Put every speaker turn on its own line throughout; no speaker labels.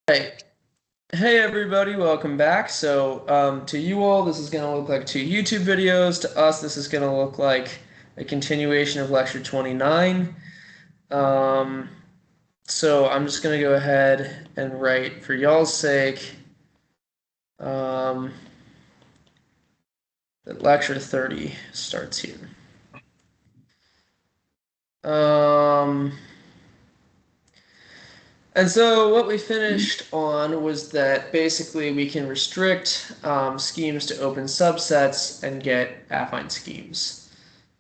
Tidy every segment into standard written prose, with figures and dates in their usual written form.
Hey, hey everybody, welcome back. To you all, this is going to look like two YouTube videos. To us, this is going to look like a continuation of lecture 29. Um, I'm just going to go ahead and write, for y'all's sake, um, that lecture 30 starts here. Um, And so what we finished on was that basically we can restrict schemes to open subsets and get affine schemes.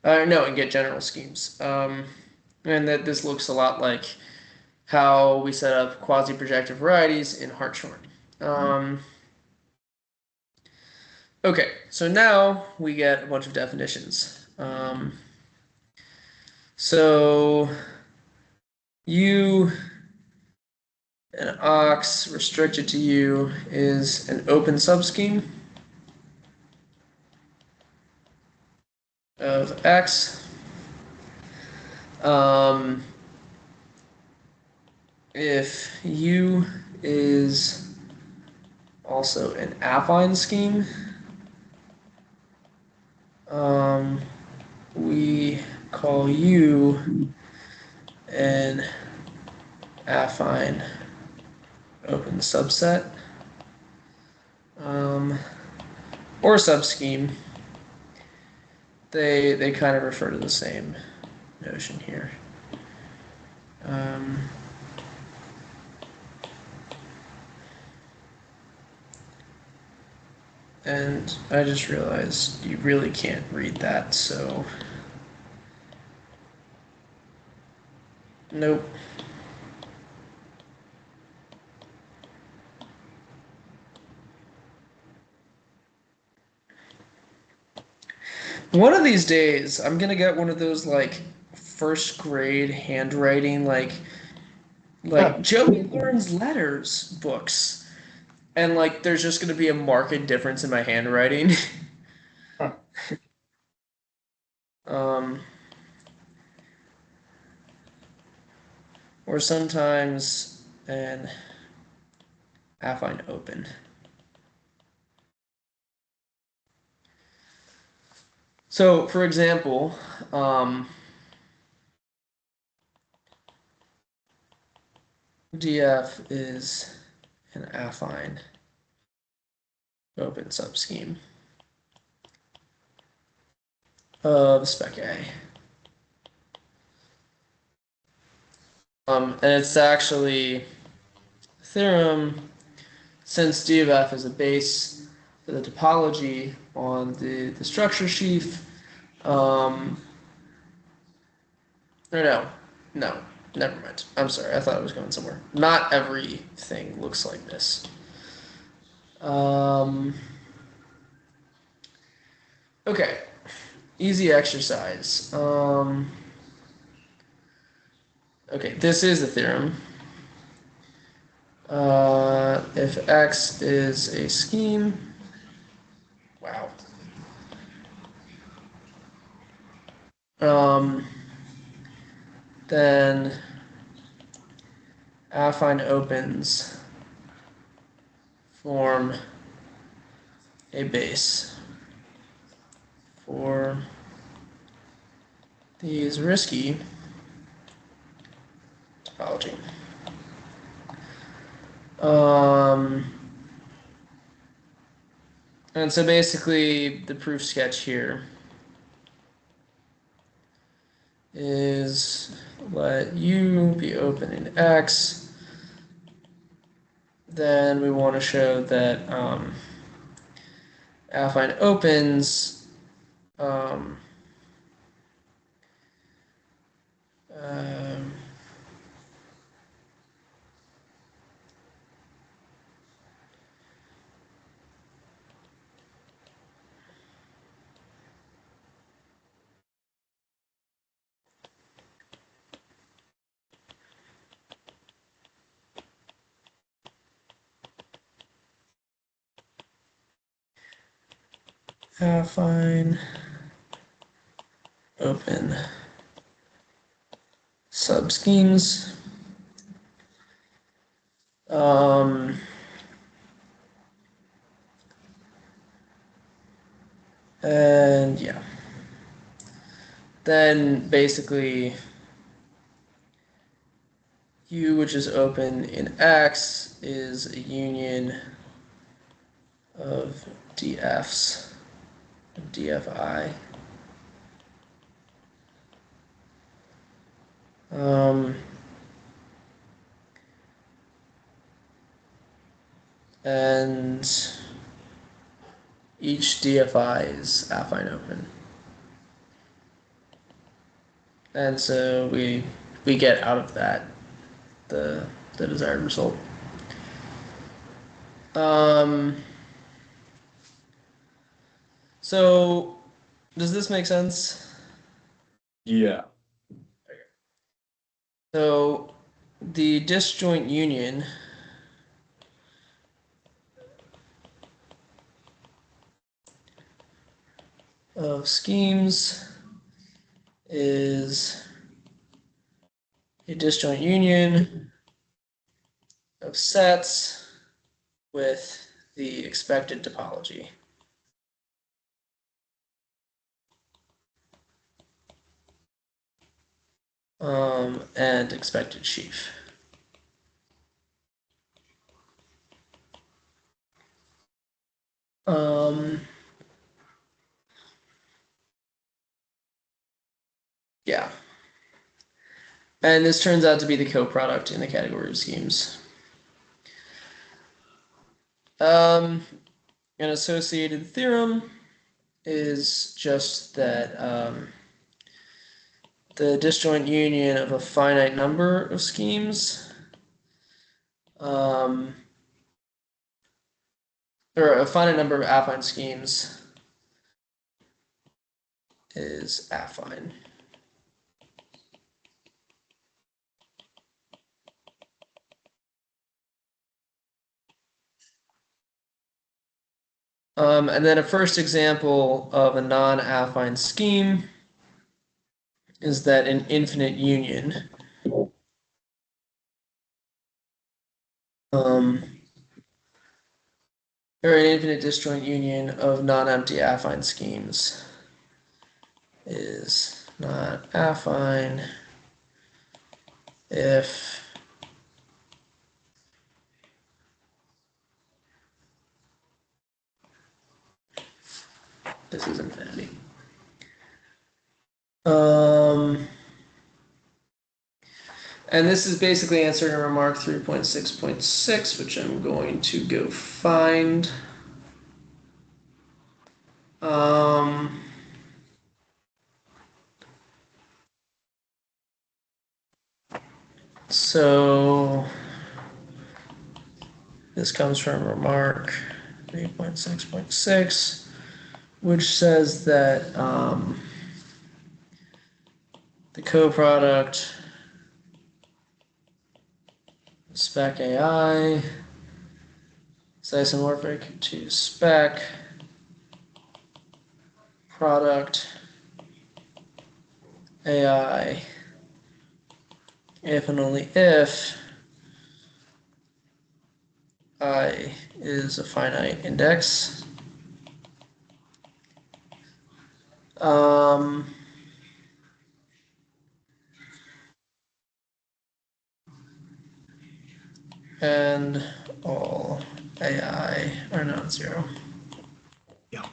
No, and get general schemes. And that this looks a lot like how we set up quasi-projective varieties in Hartshorn. Um, okay, so now we get a bunch of definitions. So U an ox restricted to U is an open subscheme of X. Um, if U is also an affine scheme, we call U an affine open subset or subscheme. They kind of refer to the same notion here. And I just realized you really can't read that, so nope. One of these days, I'm gonna get one of those like first grade handwriting, like Joey Learns Letters books, and like there's just gonna be a marked difference in my handwriting. um, or sometimes an affine open. So, for example, DF is an affine open subscheme of spec A. And it's actually a theorem since D of F is a base for the topology on the structure sheaf. Or no, never mind. I'm sorry, I thought it was going somewhere. Not everything looks like this. Okay, easy exercise. Okay, this is the theorem. If X is a scheme, wow. Then affine opens form a base for these risky topology. And so basically the proof sketch here is let U be open in X. Then we want to show that affine opens um, um, affine open subschemes And yeah. Then basically U, which is open in X, is a union of DFs, DFI. And each DFI is affine open. And so we get out of that the desired result. So does this make sense?
Yeah.
So the disjoint union of schemes is a disjoint union of sets with the expected topology. And expected sheaf. Yeah. And this turns out to be the coproduct in the category of schemes. An associated theorem is just that the disjoint union of a finite number of schemes, or a finite number of affine schemes, is affine. And then a first example of a non-affine scheme is that an infinite union or an infinite disjoint union of non-empty affine schemes is not affine if this is infinity. And this is basically answering remark 3.6.6, which I'm going to go find. So this comes from remark 3.6.6, which says that the coproduct spec AI is isomorphic to spec product AI if and only if I is a finite index. And all AI are non-zero.
Yeah.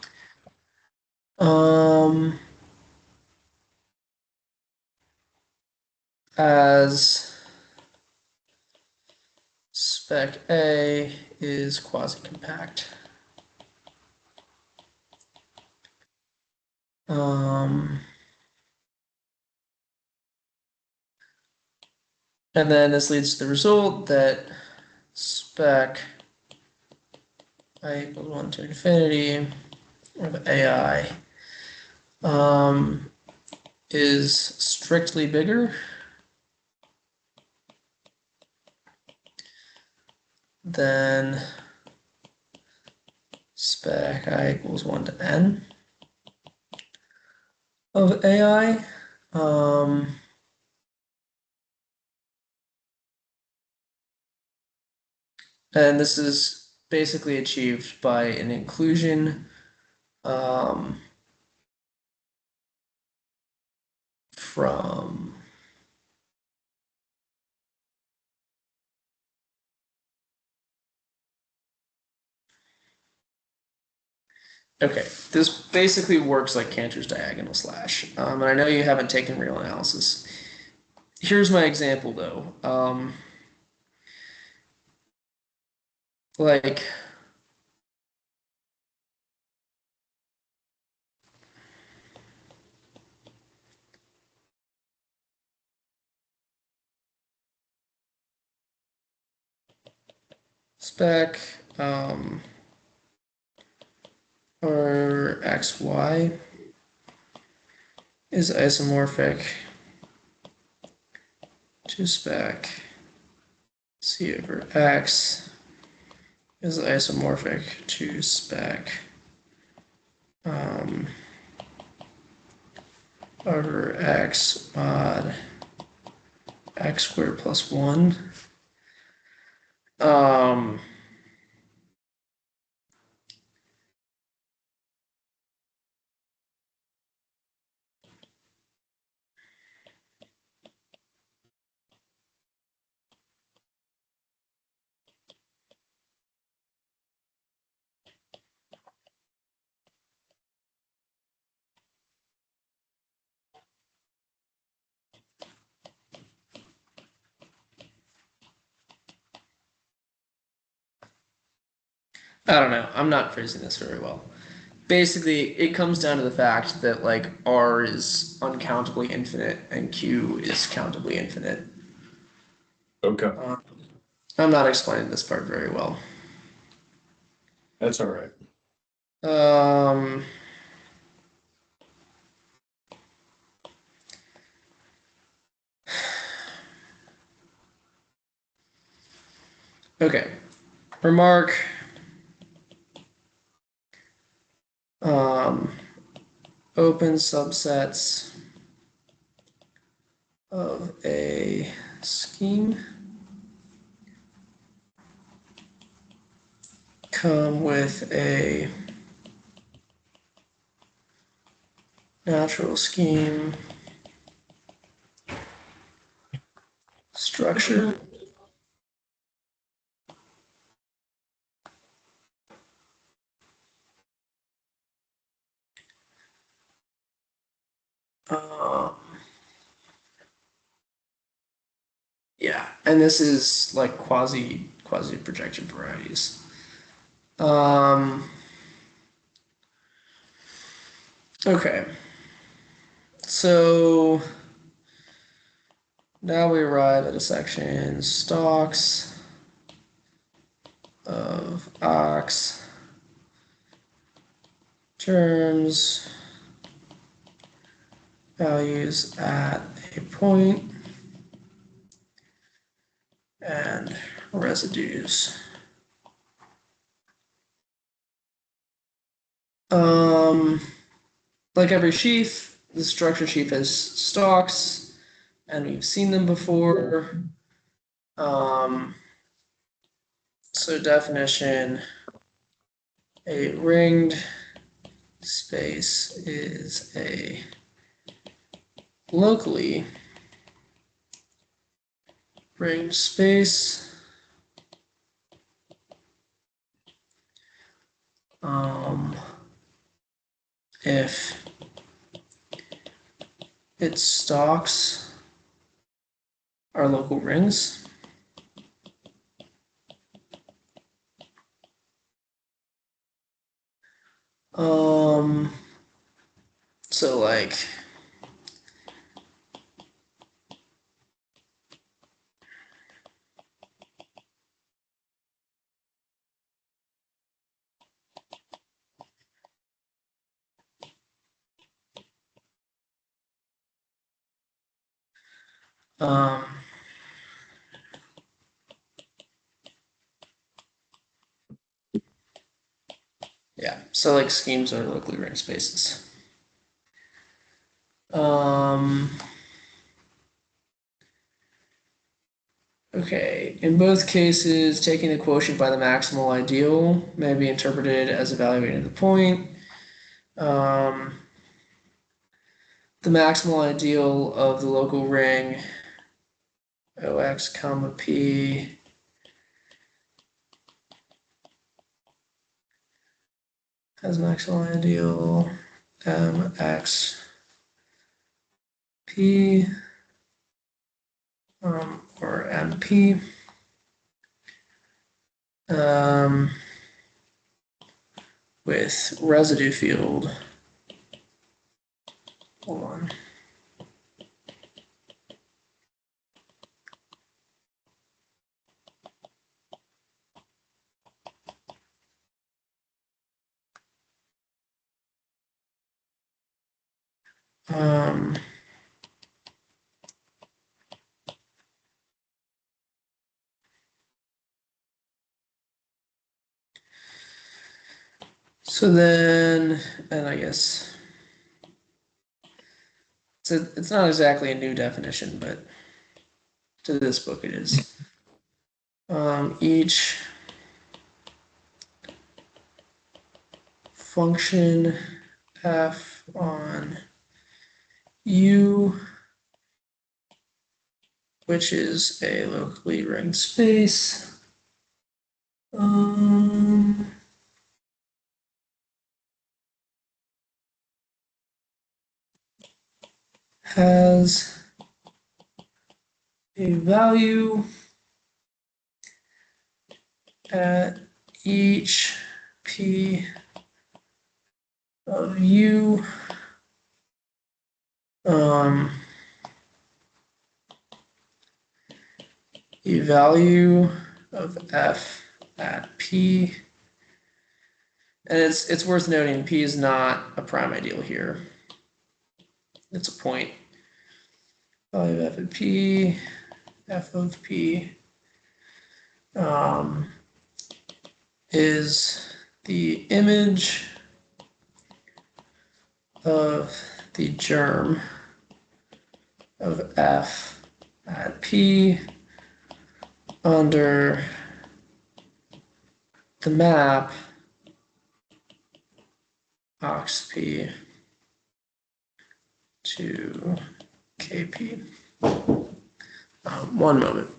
As spec A is quasi-compact. And then this leads to the result that spec I equals 1 to infinity of AI is strictly bigger than spec I equals 1 to n of AI. And this is basically achieved by an inclusion from okay, this basically works like Cantor's diagonal slash. And I know you haven't taken real analysis. Here's my example though. Like spec or xy is isomorphic to spec c over x is isomorphic to spec over x mod x squared plus 1. Um, I don't know. I'm not phrasing this very well. Basically, it comes down to the fact that like R is uncountably infinite and Q is countably infinite.
Okay,
I'm not explaining this part very well.
that's all right.
Um, okay. Remark. Um, open subsets of a scheme come with a natural scheme structure. Um, yeah, and this is like quasi projection varieties. Um, okay, so now we arrive at a section stocks of ox terms values at a point and residues. Like every sheaf, the structure sheaf has stalks, and we've seen them before. So definition, a ringed space is a locally ringed space if its stalks are local rings. So like um, yeah, so like schemes are locally ringed spaces. Okay, In both cases, taking the quotient by the maximal ideal may be interpreted as evaluating the point. The maximal ideal of the local ring OX comma P has maximal ideal MX P or MP with residue field. Hold on. So then, and I guess it's not exactly a new definition, but to this book it is. Each function f on U, which is a locally ringed space, has a value at each p of U the value of f at p, and it's worth noting p is not a prime ideal here. It's a point. Value of f at p, f of p is the image of the germ of f at p under the map oxp to kp. One moment.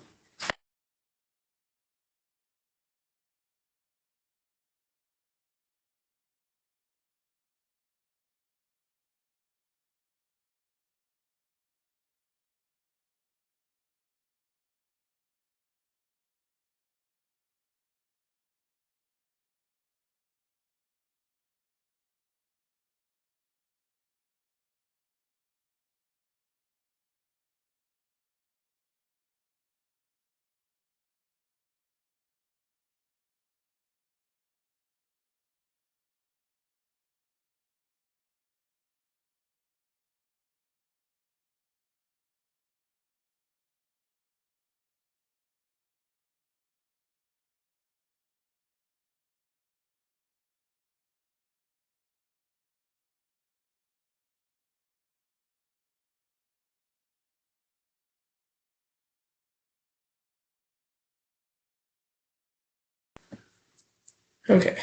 Okay.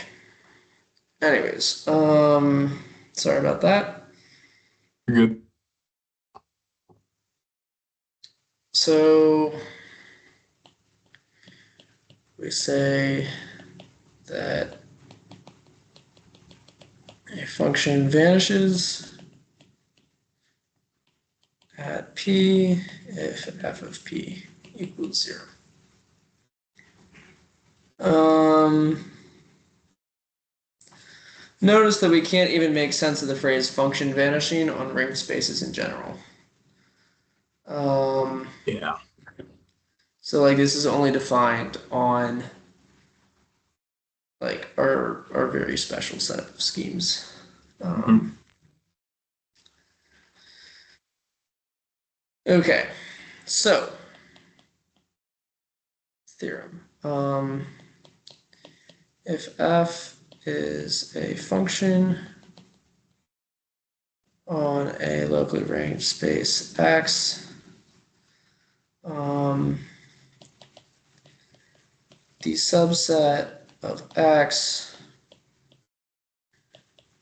Anyways, sorry about that.
You're good.
So we say that a function vanishes at p if f of p equals 0. Notice that we can't even make sense of the phrase function vanishing on ring spaces in general.
Yeah.
So like this is only defined on like our very special set of schemes. Okay, so theorem. If f is a function on a locally ranged space X, the subset of X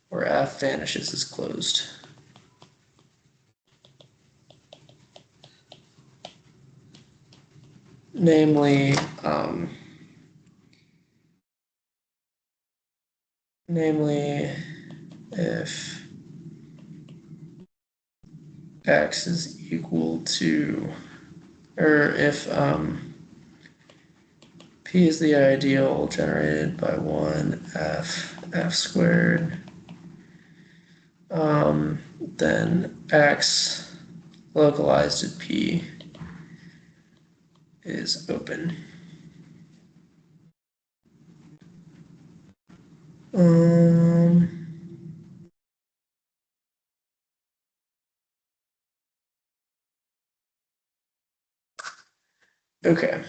where F vanishes is closed. Namely, if X is equal to, or if P is the ideal generated by 1 F squared, then X localized at P is open. Okay.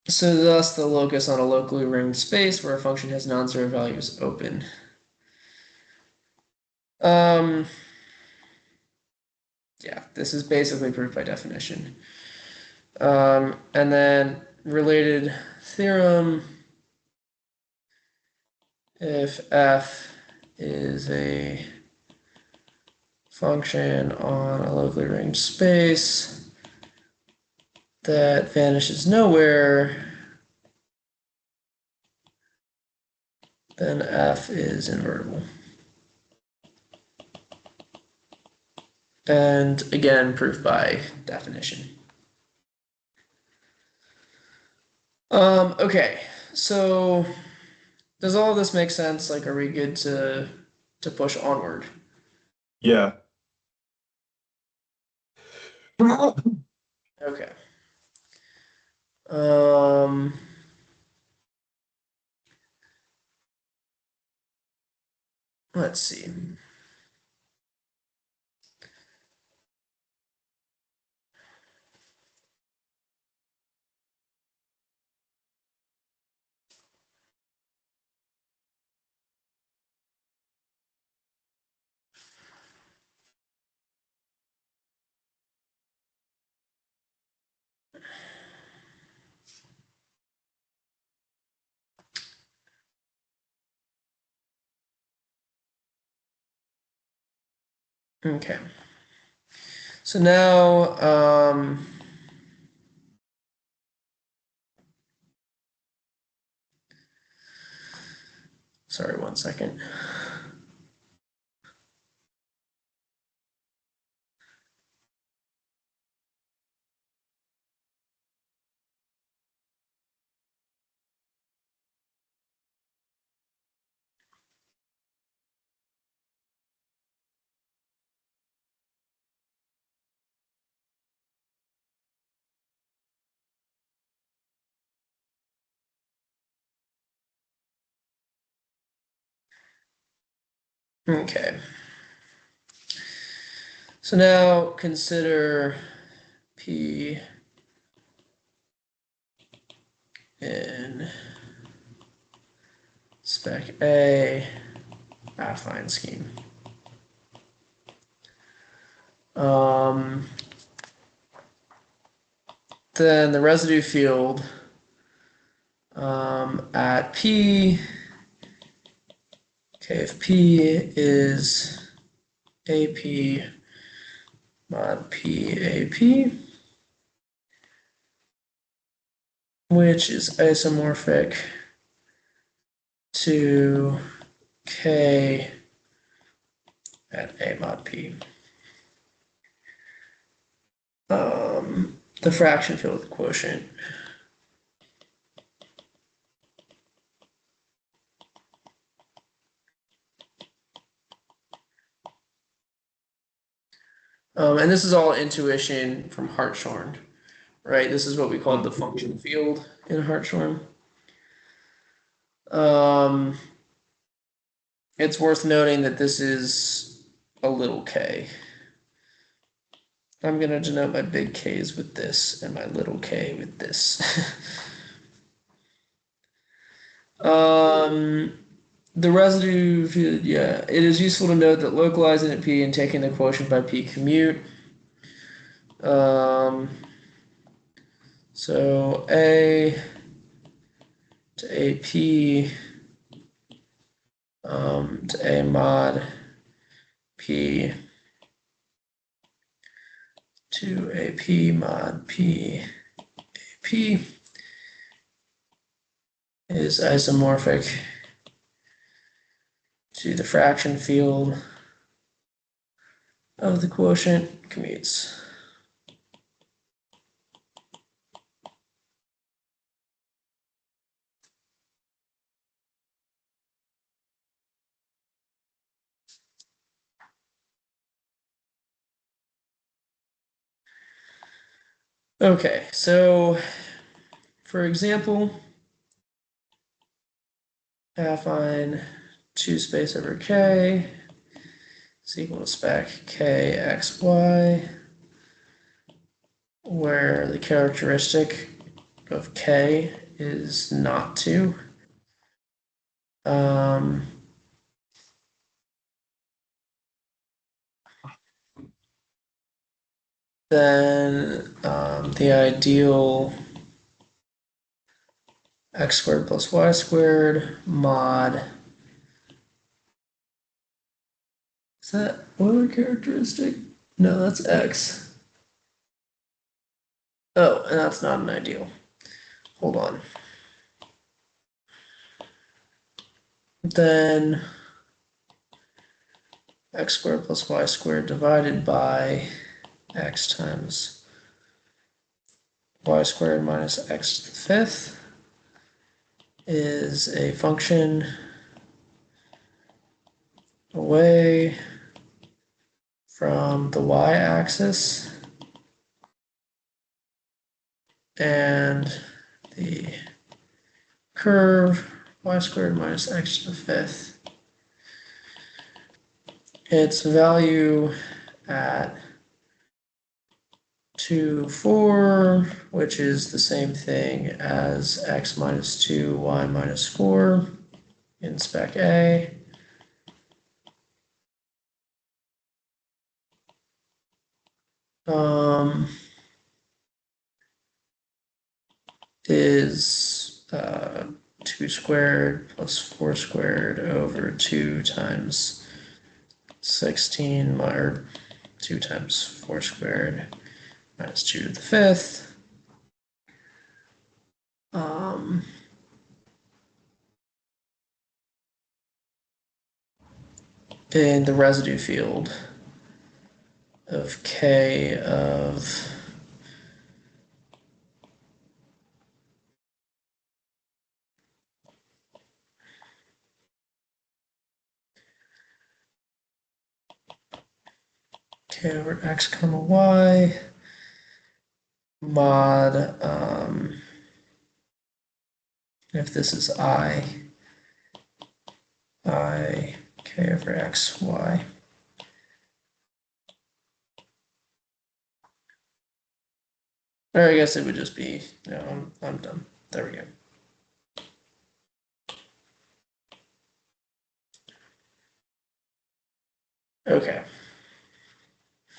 So thus the locus on a locally ringed space where a function has non-zero value is open. Yeah, this is basically proof by definition. And then related theorem, if f is a function on a locally ringed space that vanishes nowhere, then f is invertible. And again, proof by definition. Okay, so does all this make sense? Like, are we good to push onward?
Yeah.
Okay. Let's see. Okay. So now, sorry, 1 second. Okay. So now consider P in spec A affine scheme. Then the residue field at P, okay, if P is AP mod PAP, which is isomorphic to K at A mod P. The fraction field quotient. And this is all intuition from Hartshorne, right? This is what we call the function field in Hartshorne. It's worth noting that this is a little k. I'm going to denote my big K's with this and my little k with this. The residue field, yeah. It is useful to note that localizing at P and taking the quotient by P commute. So A to AP to A mod P to AP mod P AP is isomorphic to the fraction field of the quotient commutes. Okay, so for example, affine 2 space over K is equal to spec KXY, where the characteristic of K is not 2. Then the ideal x squared plus y squared mod. Is that Euler characteristic? No, that's x. Oh, and that's not an ideal. Hold on. Then x squared plus y squared divided by x times y squared minus x to the fifth is a function away from the y-axis, and the curve y squared minus x to the fifth, its value at 2, 4, which is the same thing as x minus 2, y minus 4 in spec A. Is 2 squared plus 4 squared over 2 times 16, or 2 times 4 squared minus 2 to the fifth. In the residue field of K of K over x comma y mod, if this is I K over x, y. Or I guess it would just be, no, I'm done. There we go. Okay.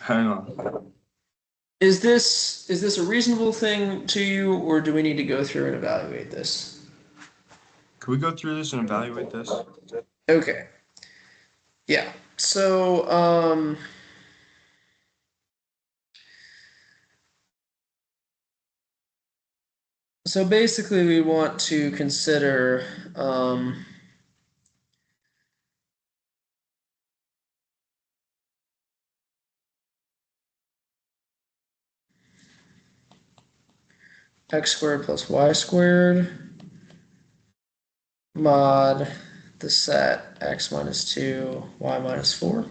Hang on.
Is this a reasonable thing to you, or do we need to go through and evaluate this?
Can we go through this and evaluate this?
Okay. Yeah. So basically we want to consider x squared plus y squared mod the set x minus 2, y minus 4.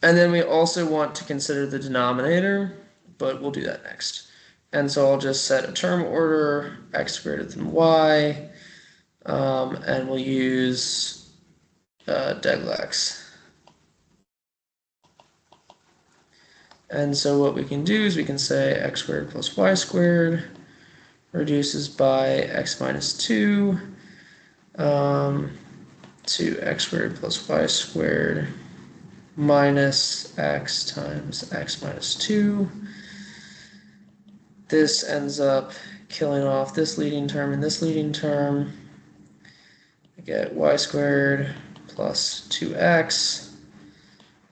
And then we also want to consider the denominator, but we'll do that next. And so I'll just set a term order x greater than y, and we'll use deglex. And so what we can do is we can say x squared plus y squared reduces by x minus 2 to x squared plus y squared minus x times x minus 2. This ends up killing off this leading term and this leading term. I get y squared plus 2x,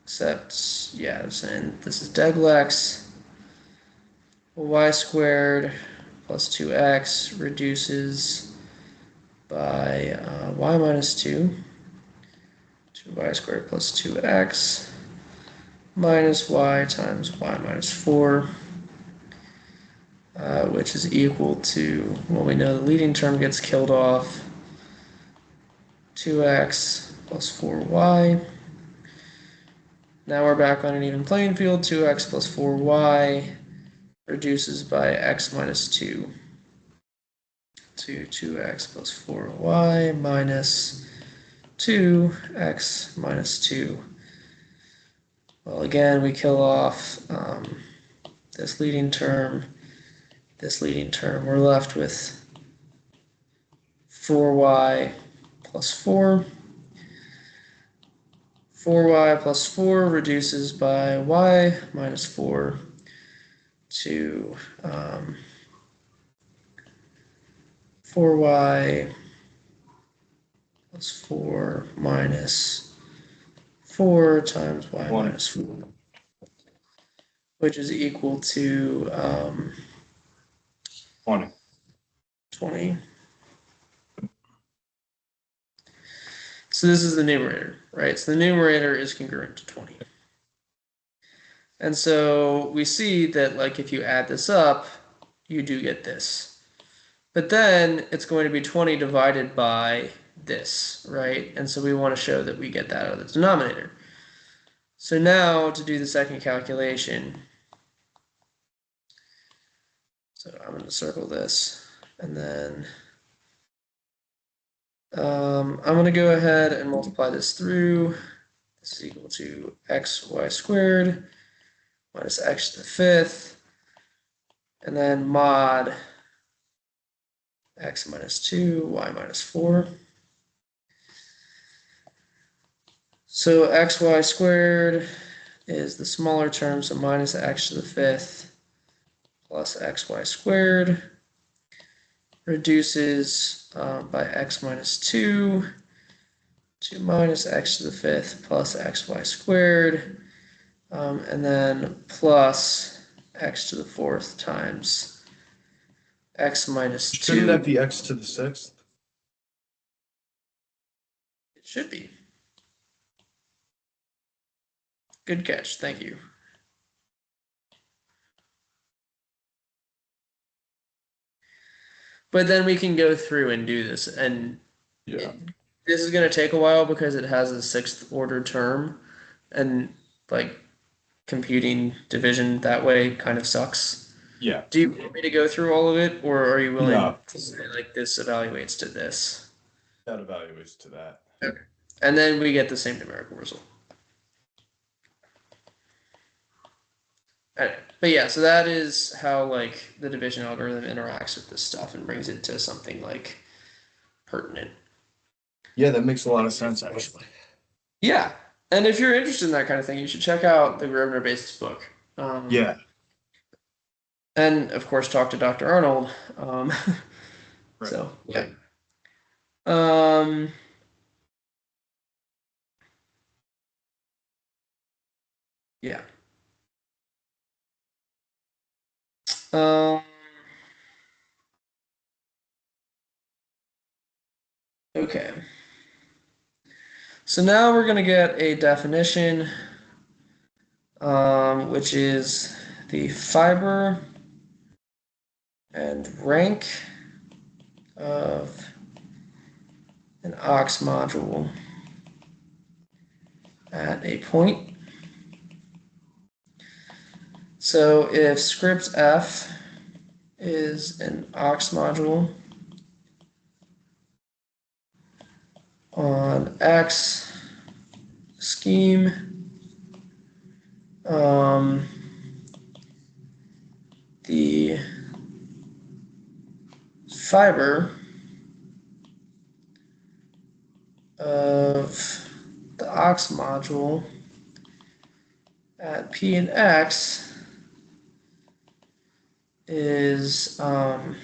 except, yeah, and this is deglex. Y squared plus 2x reduces by y minus 2 to y squared plus 2x minus y times y minus 4, which is equal to, well, we know the leading term gets killed off, 2x plus 4y. Now we're back on an even playing field. 2x plus 4y reduces by x minus 2 to 2x plus 4y minus 2x minus 2. Well, again, we kill off this leading term, this leading term. We're left with 4y plus 4. 4y plus 4 reduces by y minus 4 to 4y plus 4 minus 4 times y minus 4, which is equal to 20. So this is the numerator, right? So the numerator is congruent to 20. And so we see that, like, if you add this up, you do get this. But then it's going to be 20 divided by this, right? And so we want to show that we get that out of the denominator. So now to do the second calculation, so I'm going to circle this, and then I'm going to go ahead and multiply this through. This is equal to xy squared minus x to the fifth, and then mod x minus 2, y minus 4. So xy squared is the smaller term, so minus x to the fifth plus xy squared reduces by x minus 2 to minus x to the fifth plus xy squared, and then plus x to the fourth times x minus 2.
Shouldn't that be x to the sixth?
It should be. Good catch, thank you. But then we can go through and do this, and
Yeah.
this is going to take a while because it has a sixth order term, and like computing division that way kind of sucks.
Yeah.
Do you want me to go through all of it, or are you willing
No.
to say like this evaluates to this?
That evaluates to that.
Okay. And then we get the same numerical result. Anyway, but yeah, so that is how like the division algorithm interacts with this stuff and brings it to something like pertinent.
Yeah, that makes a lot of sense, actually.
Yeah, and if you're interested in that kind of thing, you should check out the Grosvenor basis book.
Yeah.
And of course, talk to Dr. Arnold.
Right.
So yeah. Um, yeah. Um, okay. So now we're going to get a definition, which is the fiber and rank of an aux module at a point. So if script f is an aux module on X scheme, the fiber of the aux module at P and X is the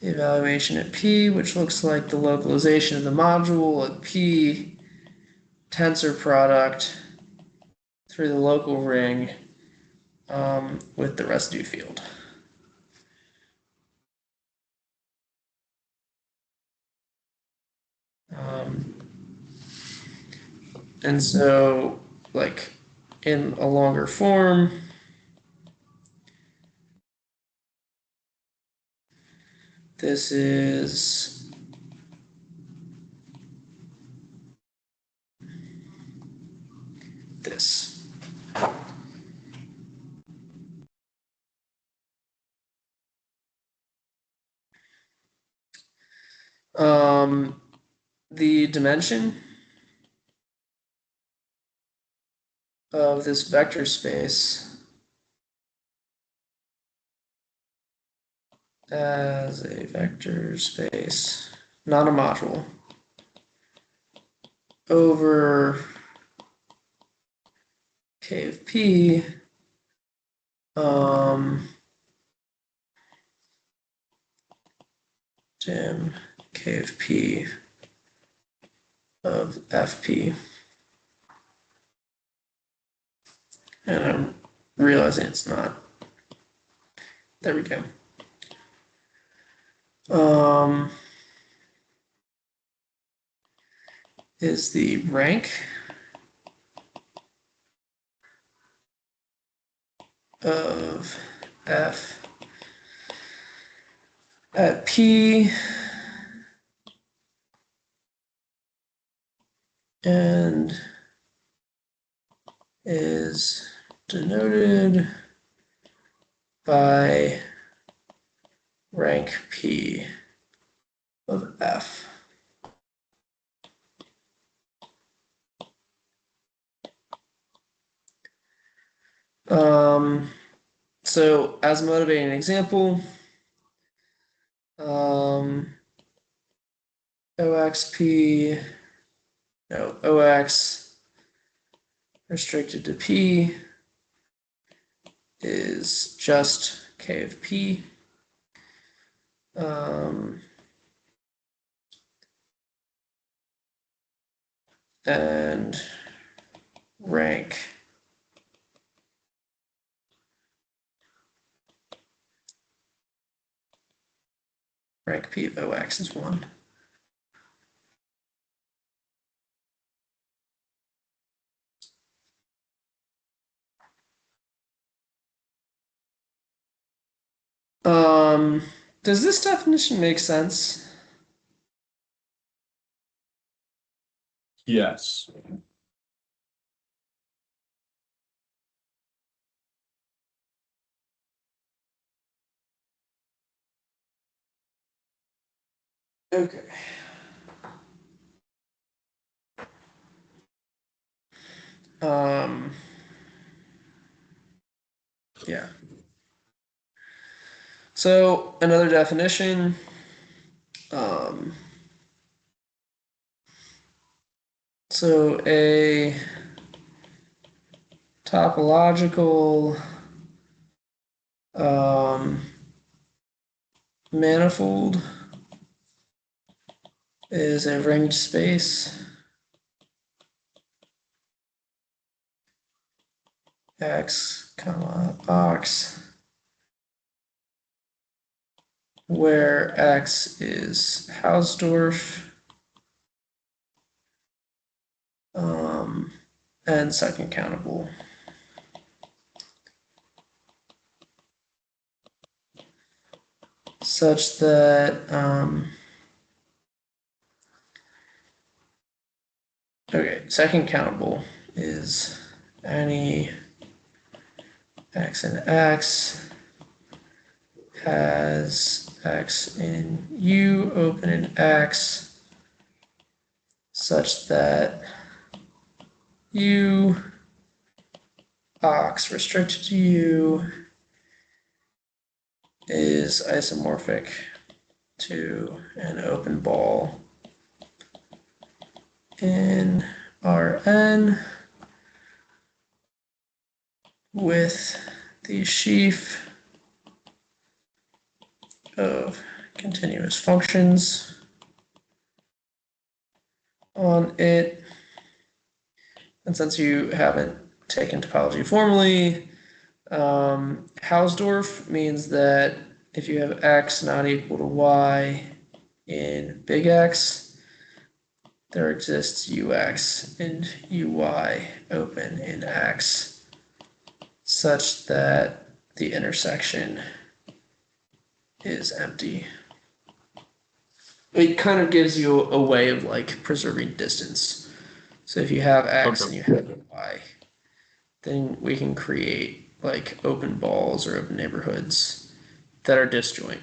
evaluation at P, which looks like the localization of the module at P, tensor product through the local ring with the residue field. And so, like, in a longer form, this is this. The dimension of this vector space as a vector space, not a module, over K of P dim K of P of FP. And I'm realizing it's not. There we go. Is the rank of F at P and is denoted by rank P of F. So as a motivating example, OX restricted to P is just K of P. And rank P of OX is 1. Does this definition make sense?
Yes.
Okay. Yeah. So another definition. So a topological manifold is a ringed space X, box, where X is Hausdorff and second countable. Such that okay, second countable is any X in X has X in U open in X such that U box restricted to U is isomorphic to an open ball in Rn with the sheaf of continuous functions on it. And since you haven't taken topology formally, Hausdorff means that if you have x not equal to y in big X, there exists ux and uy open in X such that the intersection is empty. It kind of gives you a way of like preserving distance. So if you have X and you have Y, then we can create like open balls or open neighborhoods that are disjoint.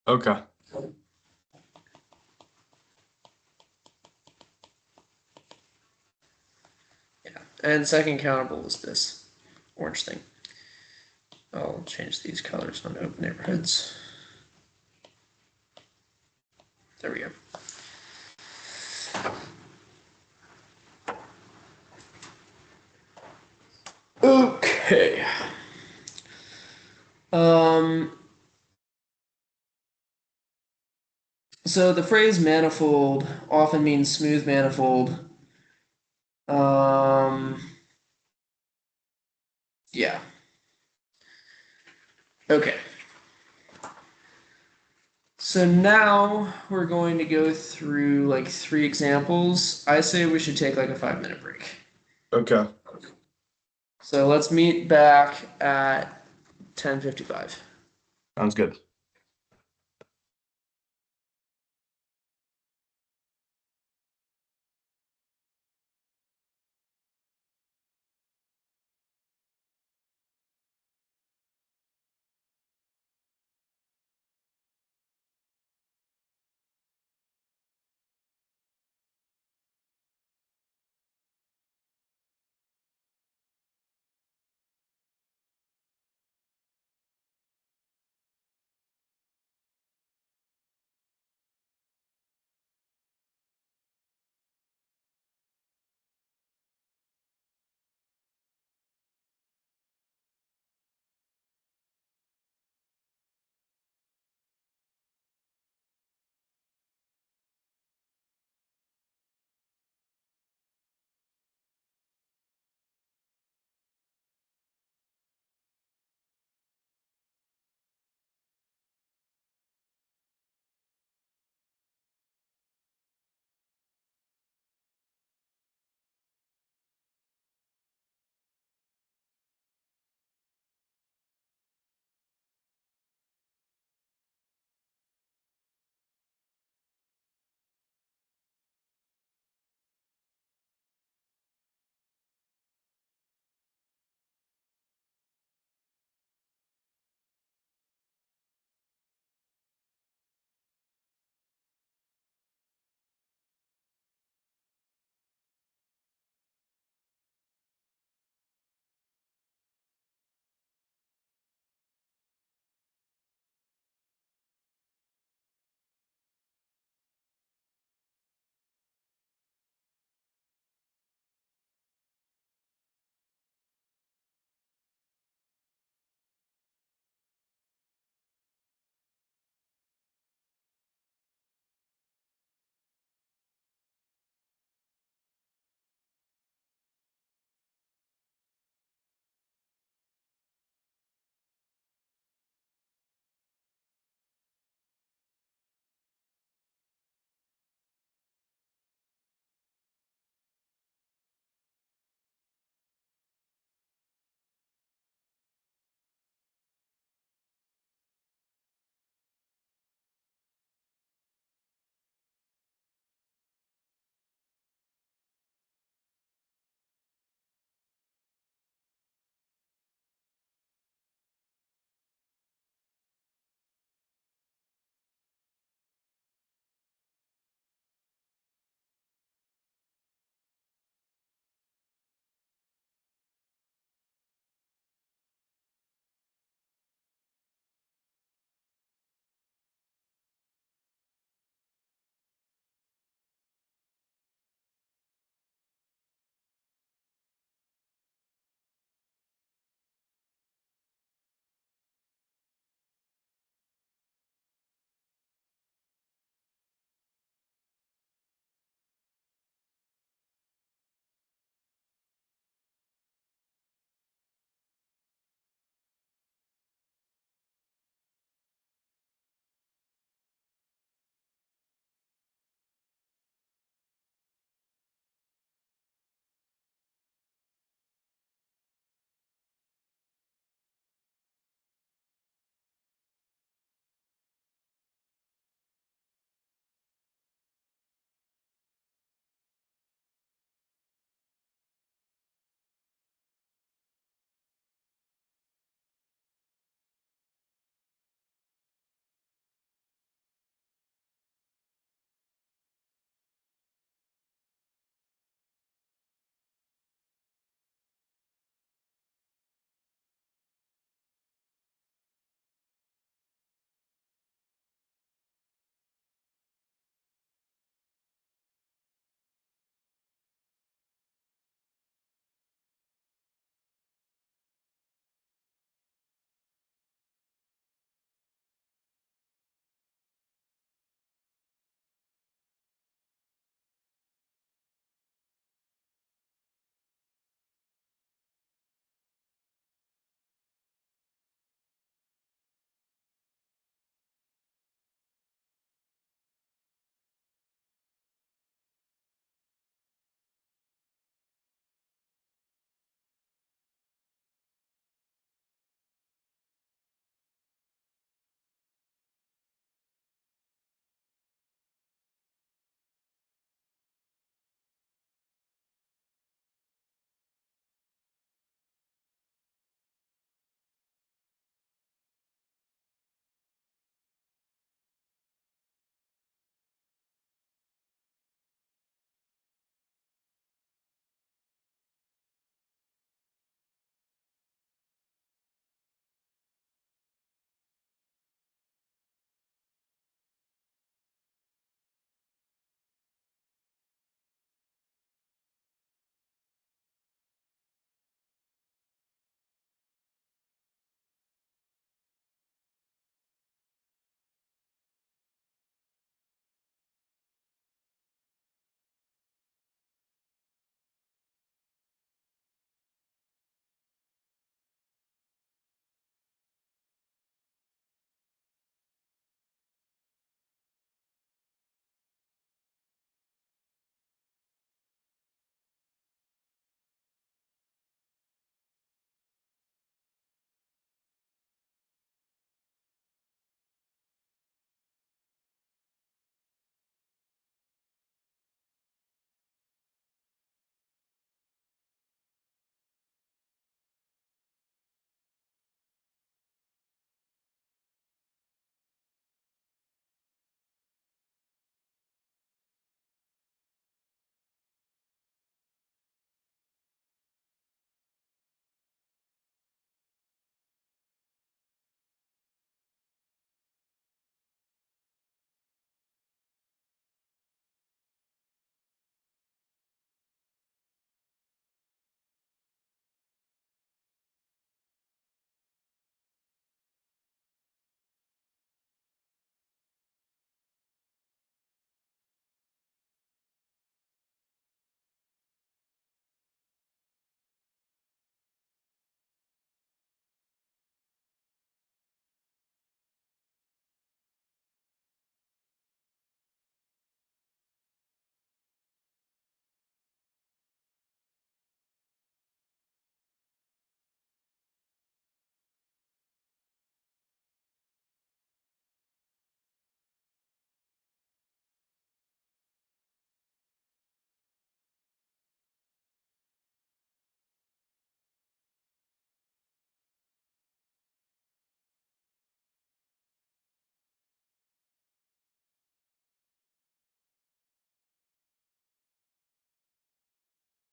Okay.
Yeah. And second countable is this orange thing. I'll change these colors on open neighborhoods. There we go. Okay. So the phrase manifold often means smooth manifold. Yeah. Okay. So now we're going to go through like 3 examples. I say we should take like a 5-minute break.
Okay.
So let's meet back at 10:55.
Sounds good.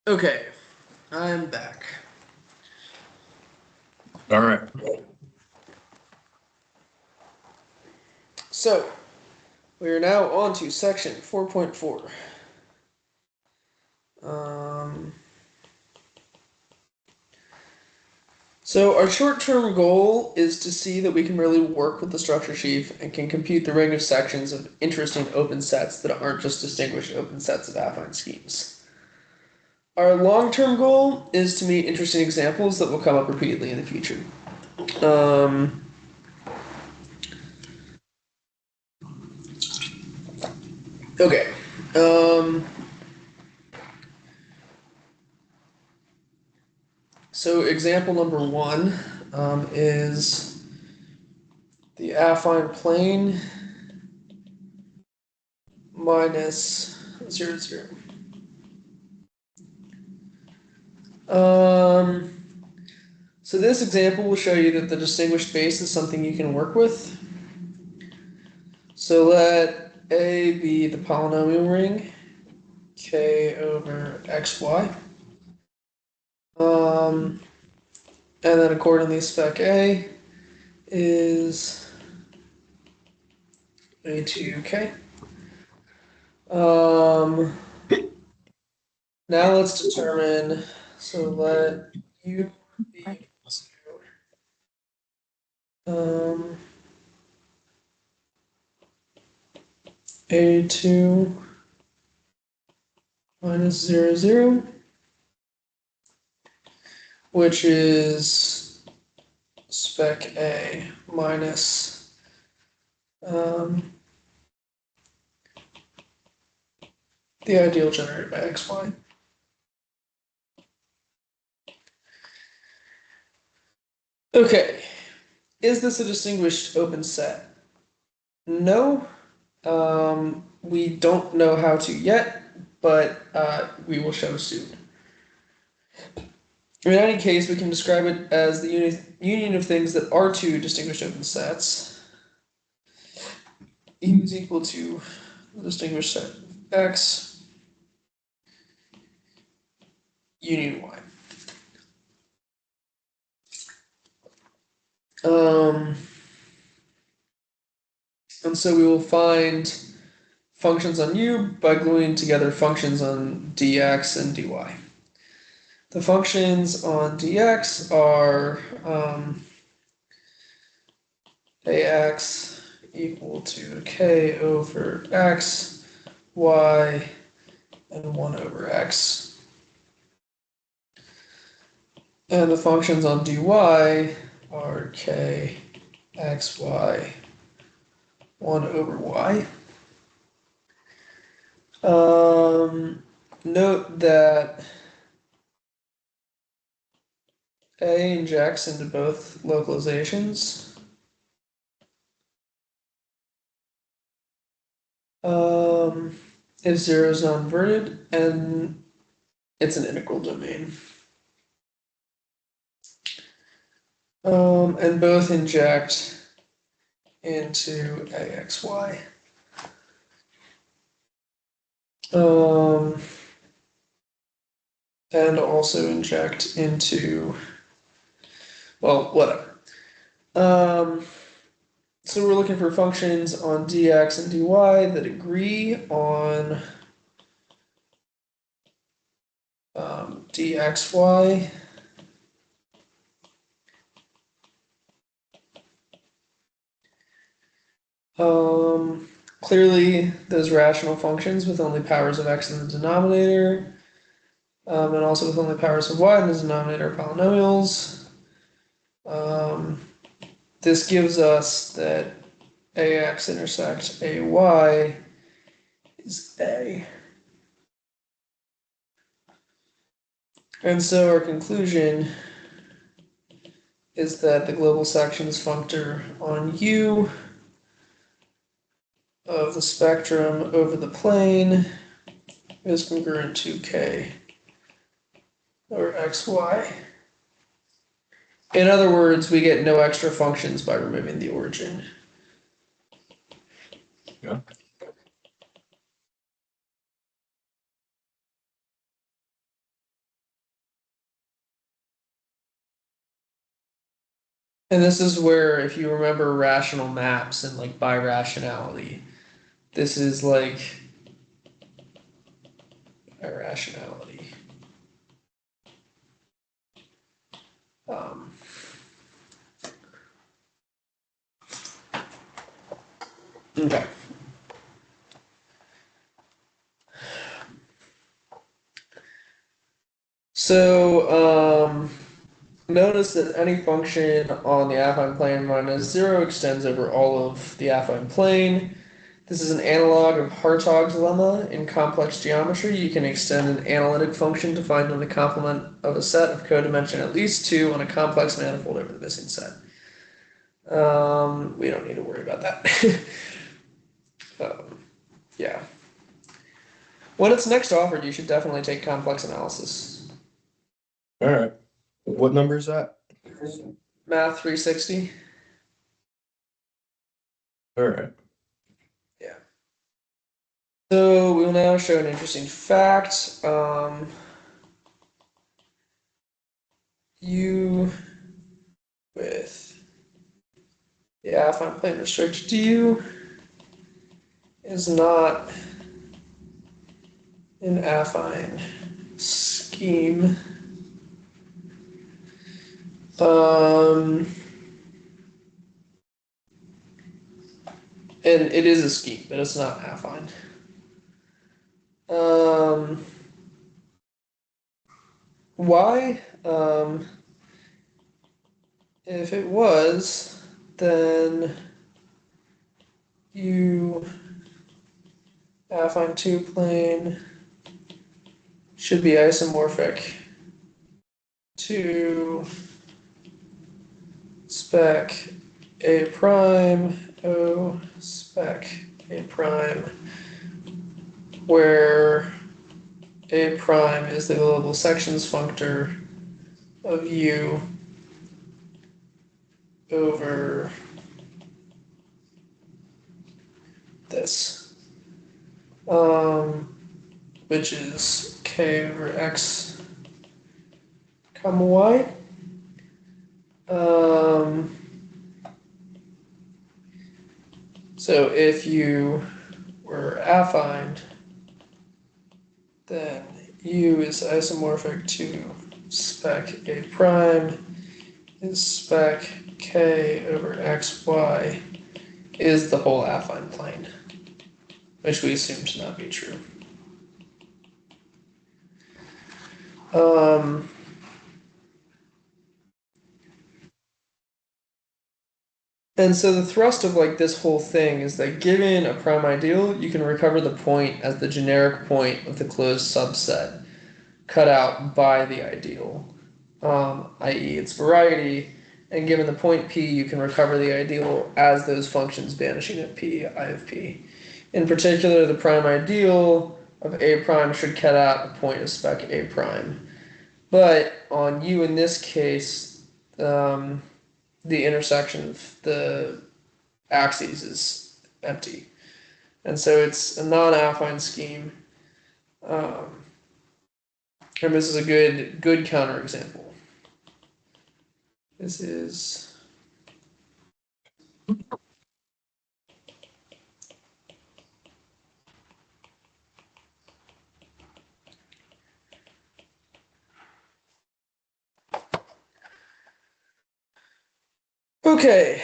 Okay, I'm back.
All right.
So, we are now on to section 4.4. So our short-term goal is to see that we can really work with the structure sheaf and can compute the range of sections of interesting open sets that aren't just distinguished open sets of affine schemes. Our long-term goal is to meet interesting examples that will come up repeatedly in the future. Okay. So example number one is the affine plane minus 0, 0. So this example will show you that the distinguished base is something you can work with. So let A be the polynomial ring, k over xy. And then accordingly spec A is A2k. Now let's determine, so let U be equal to A2 minus 0, 0, which is spec A minus the ideal generated by xy. Okay, is this a distinguished open set? No, we don't know how to yet, but we will show soon. In any case, we can describe it as the union of things that are two distinguished open sets. U is equal to the distinguished set X union Y. And so we will find functions on U by gluing together functions on dx and dy. The functions on dx are ax equal to k over x, y, and 1 over x. And the functions on dy are k, x, y, 1 over y. Note that A injects into both localizations. If 0 is non-inverted, and it's an integral domain. And both inject into AXY. And also inject into, well, whatever. So we're looking for functions on dx and dy that agree on dxy. Clearly, those rational functions with only powers of x in the denominator, and also with only powers of y in the denominator are polynomials. This gives us that ax intersect ay is A. And so our conclusion is that the global sections functor on U of the spectrum over the plane is congruent to K over XY. In other words, we get no extra functions by removing the origin.
Yeah.
And this is where, if you remember rational maps and like birationality, this is like birationality. Um, okay. So notice that any function on the affine plane minus 0 extends over all of the affine plane. This is an analog of Hartog's lemma. In complex geometry, you can extend an analytic function to find the complement of a set of codimension at least 2 on a complex manifold over the missing set. We don't need to worry about that. Yeah. When it's next offered, you should definitely take complex analysis.
All right. What number is that?
Math 360.
All right.
Yeah. So we will now show an interesting fact. U with the affine plane restricted to U is not an affine scheme. And it is a scheme, but it's not affine. Why? If it was, then U affine 2 plane should be isomorphic to spec A prime O spec A prime, where A prime is the global sections functor of U over this, which is K over X comma Y. So if you were affine, then U is isomorphic to spec A prime is spec K over XY is the whole affine plane, which we assume to not be true. And so the thrust of like this whole thing is that given a prime ideal, you can recover the point as the generic point of the closed subset cut out by the ideal, i.e. its variety. And given the point P, you can recover the ideal as those functions vanishing at P, I of P. In particular, the prime ideal of A prime should cut out the point of spec A prime. But on U in this case, the intersection of the axes is empty. And so it's a non-affine scheme. And this is a good counterexample. This is okay.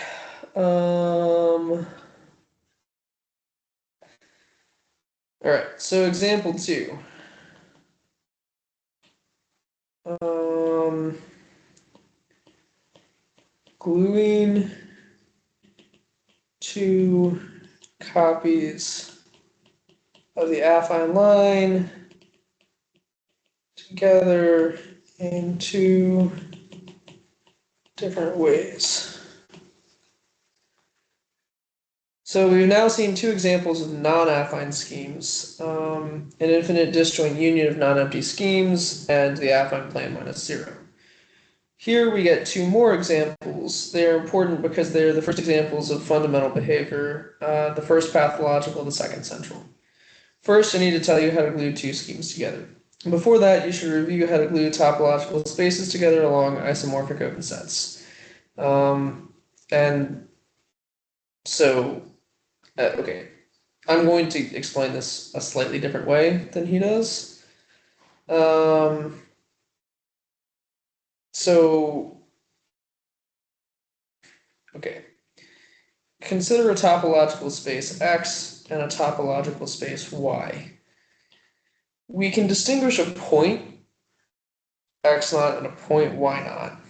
All right, so example 2. Gluing 2 copies of the affine line together in 2 different ways. So we've now seen 2 examples of non-affine schemes, an infinite disjoint union of non-empty schemes, and the affine plane minus 0. Here we get 2 more examples. They are important because they're the first examples of fundamental behavior, the first pathological, the second central. First, I need to tell you how to glue 2 schemes together. Before that, you should review how to glue topological spaces together along isomorphic open sets. And so, okay, I'm going to explain this a slightly different way than he does. Um, so, okay, consider a topological space X and a topological space Y. We can distinguish a point X naught and a point Y naught.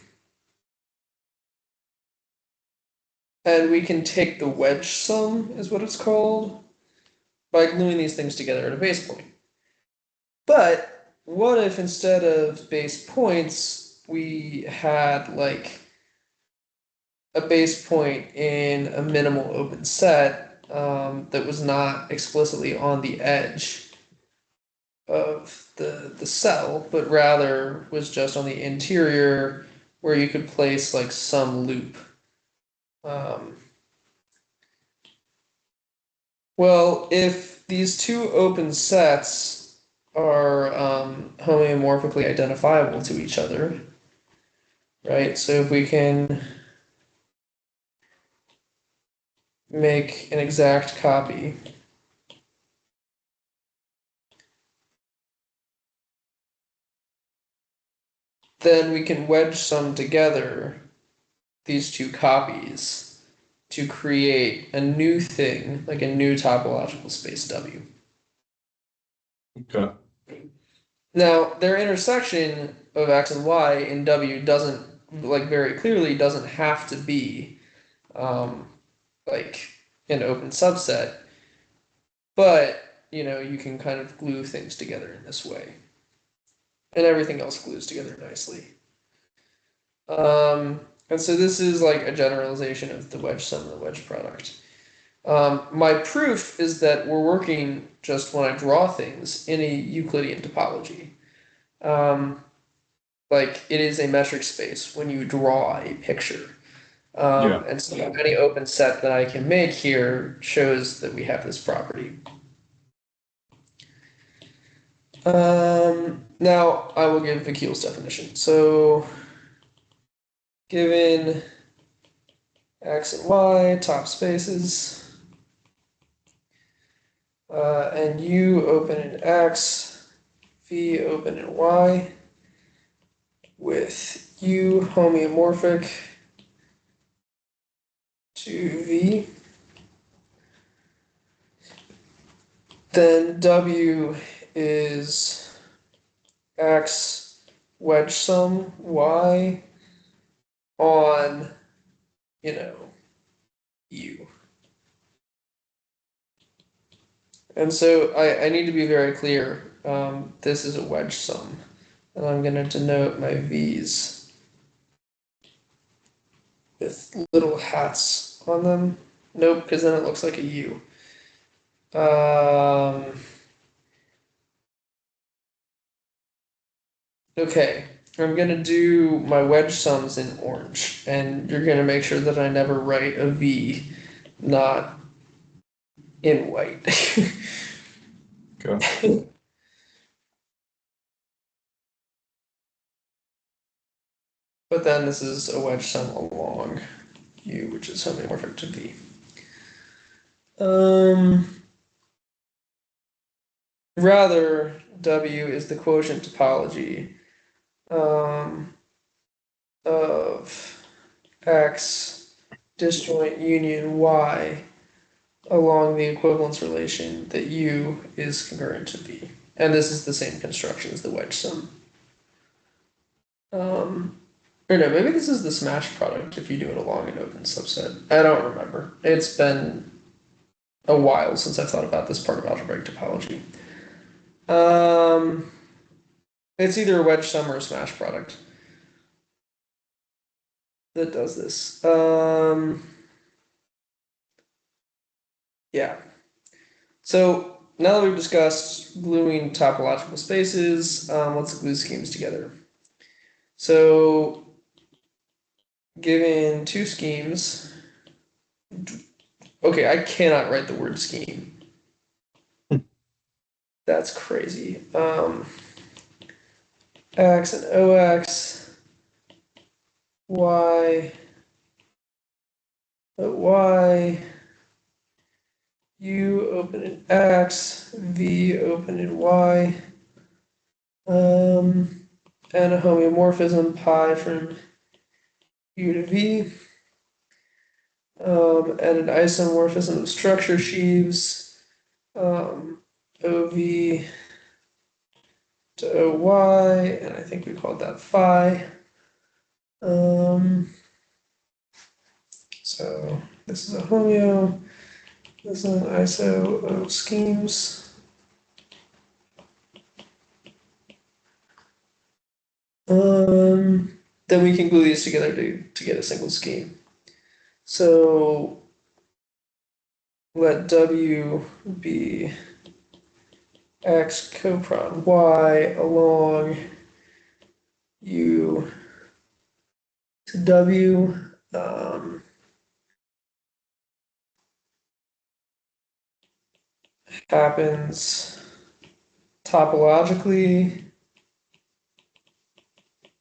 And we can take the wedge sum, is what it's called, by gluing these things together at a base point. But what if instead of base points, we had like a base point in a minimal open set that was not explicitly on the edge of the cell, but rather was just on the interior where you could place like some loop. Um, well, if these two open sets are homeomorphically identifiable to each other, right? So if we can make an exact copy, then we can wedge sum together these two copies to create a new thing, like a new topological space W.
Okay.
Now, their intersection of X and Y in W doesn't, like very clearly, doesn't have to be um, like an open subset, but you can kind of glue things together in this way, and everything else glues together nicely. And so this is like a generalization of the wedge sum and the wedge product. My proof is that we're working just when I draw things in a Euclidean topology. Like it is a metric space when you draw a picture.
Yeah.
And so any open set that I can make here shows that we have this property. Now I will give Vakil's definition. So given X and Y, top spaces, and U open in X, V open in Y, with U homeomorphic to V, then W is X wedge sum Y on, U. And so I need to be very clear. This is a wedge sum, and I'm going to denote my V's with little hats on them. Nope, because then it looks like a U. Okay, I'm going to do my wedge sums in orange, and you're going to make sure that I never write a V not in white.
Okay.
But then this is a wedge sum along U, which is homeomorphic to V. Rather, W is the quotient topology of X disjoint union Y along the equivalence relation that U is congruent to V. And this is the same construction as the wedge sum. Or no, maybe this is the smash product if you do it along an open subset. I don't remember. It's been a while since I've thought about this part of algebraic topology. It's either a wedge sum or a smash product that does this. Yeah. So now that we've discussed gluing topological spaces, let's glue schemes together. So given two schemes, okay, I cannot write the word scheme. That's crazy. X and OX, Y at y, u open in x, v open in y, and a homeomorphism pi from u to v, and an isomorphism of structure sheaves, OV to OY, and I think we called that phi. So this is a homeo, this is an iso of schemes. Then we can glue these together to get a single scheme. So let W be X coprod Y along U to W. Happens topologically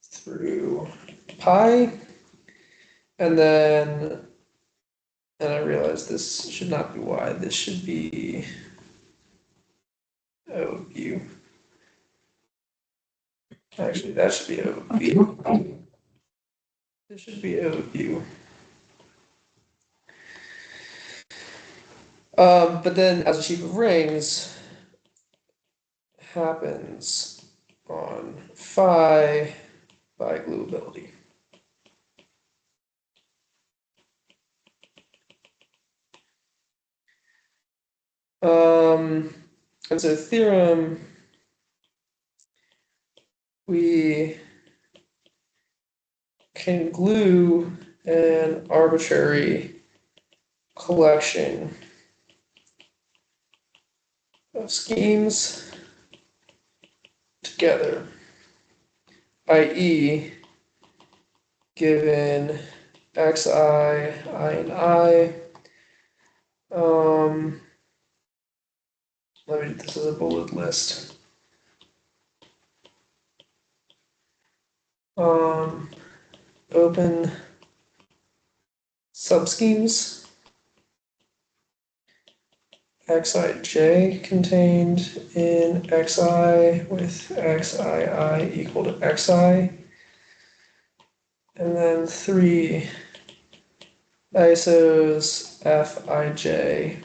through pi, and I realize this should not be y, this should be OU. Actually, that should be OU. This should be OU. But then as a sheaf of rings happens on phi by gluability. And so theorem, we can glue an arbitrary collection of schemes together, i.e., given xi, I, and I. Let me do this as a bullet list. Open subschemes xij contained in xi with xii equal to xi, and then 3 isos fij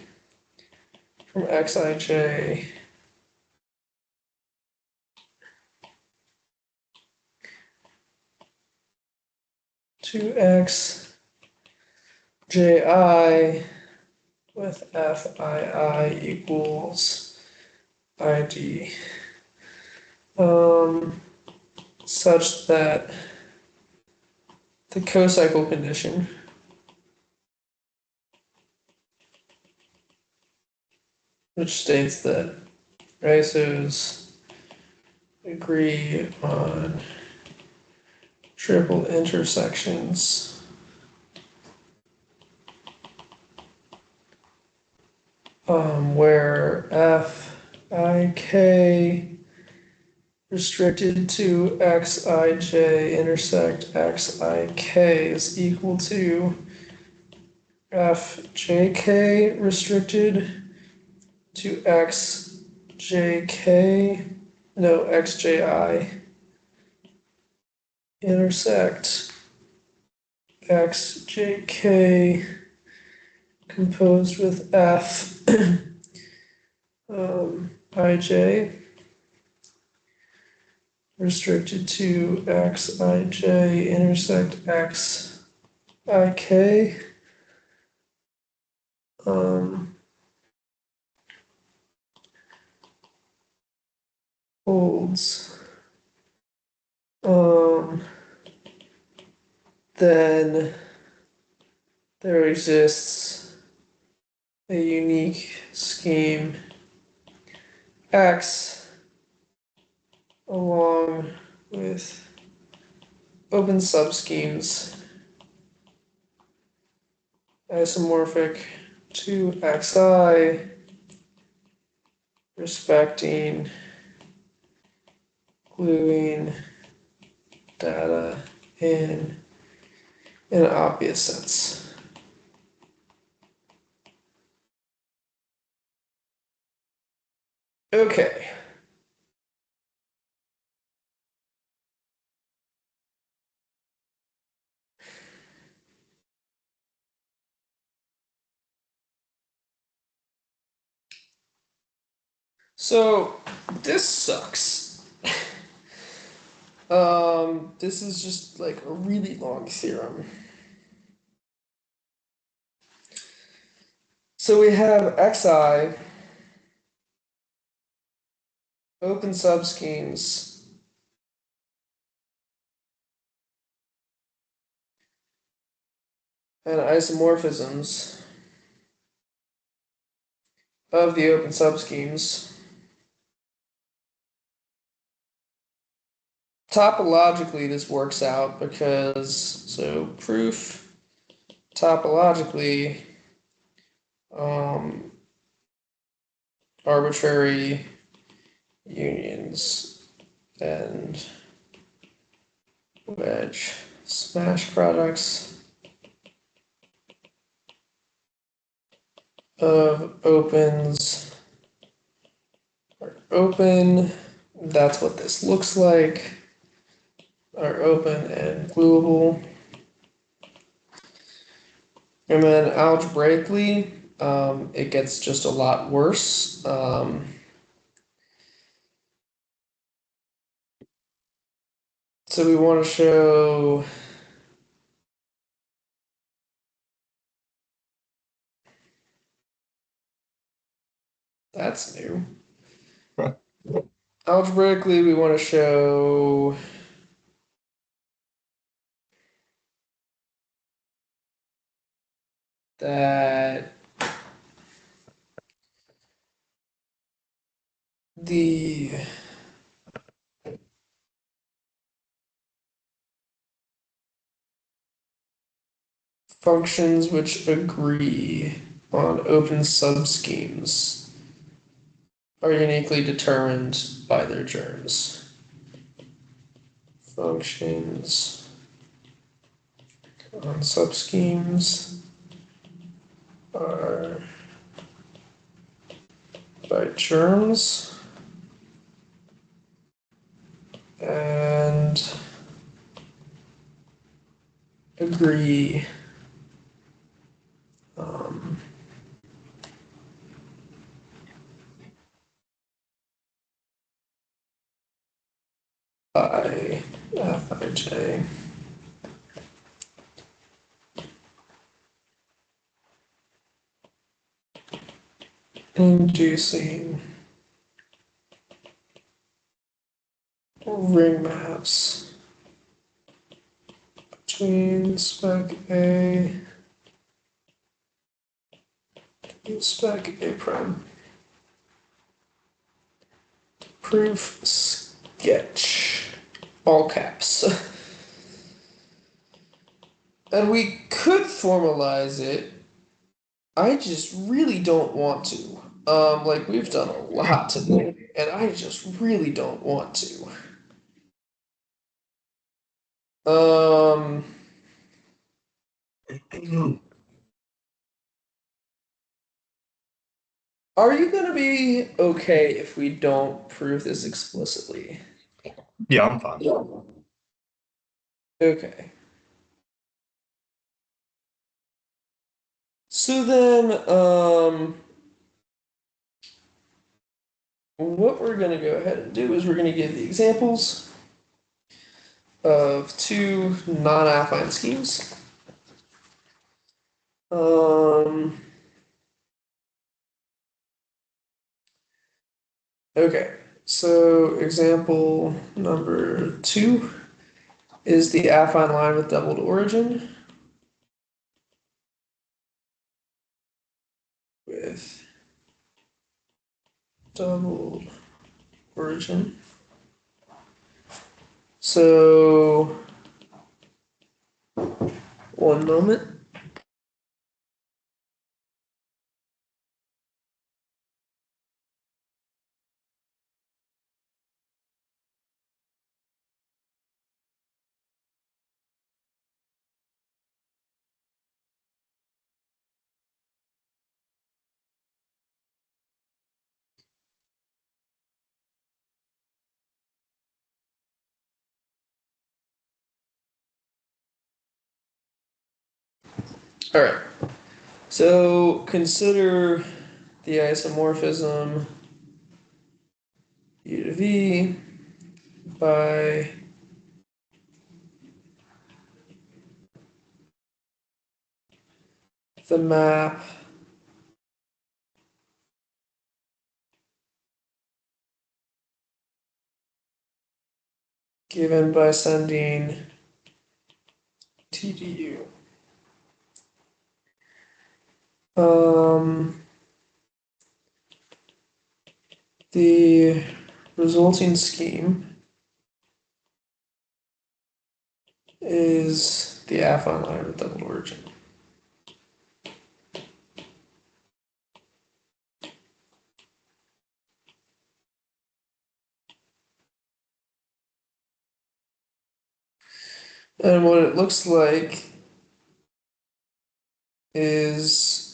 from xij to xji with fii equals id, such that the co-cycle condition which states that isos agree on triple intersections where fik restricted to xij intersect xik is equal to fjk restricted to xji intersect xjk composed with f ij restricted to xij intersect xik holds. Then there exists a unique scheme X along with open subschemes isomorphic to xi respecting gluing data in an obvious sense. Okay. So this sucks. This is just like a really long theorem. So we have xi open subschemes and isomorphisms of the open subschemes. Topologically, this works out because, so proof topologically, um, arbitrary unions and wedge smash products of opens are open. That's what this looks like. Are open and gluable. And then algebraically, it gets just a lot worse. So we want to show that's new. Algebraically, we want to show that the functions which agree on open subschemes are uniquely determined by their germs. Functions on subschemes are by germs and agree by Fij inducing ring maps between spec A and spec A prime. Proof sketch. All caps. And we could formalize it. I just really don't want to. Like we've done a lot today, and I just really don't want to. Um, are you gonna be okay if we don't prove this explicitly?
Yeah, I'm fine.
Okay. So then, what we're gonna go ahead and do is we're gonna give the examples of two non-affine schemes. Um, okay, so example number 2 is the affine line with doubled origin with doubled origin. So, one moment. All right. So consider the isomorphism u to v by the map given by sending TDU. The resulting scheme is the affine line with double origin. And what it looks like is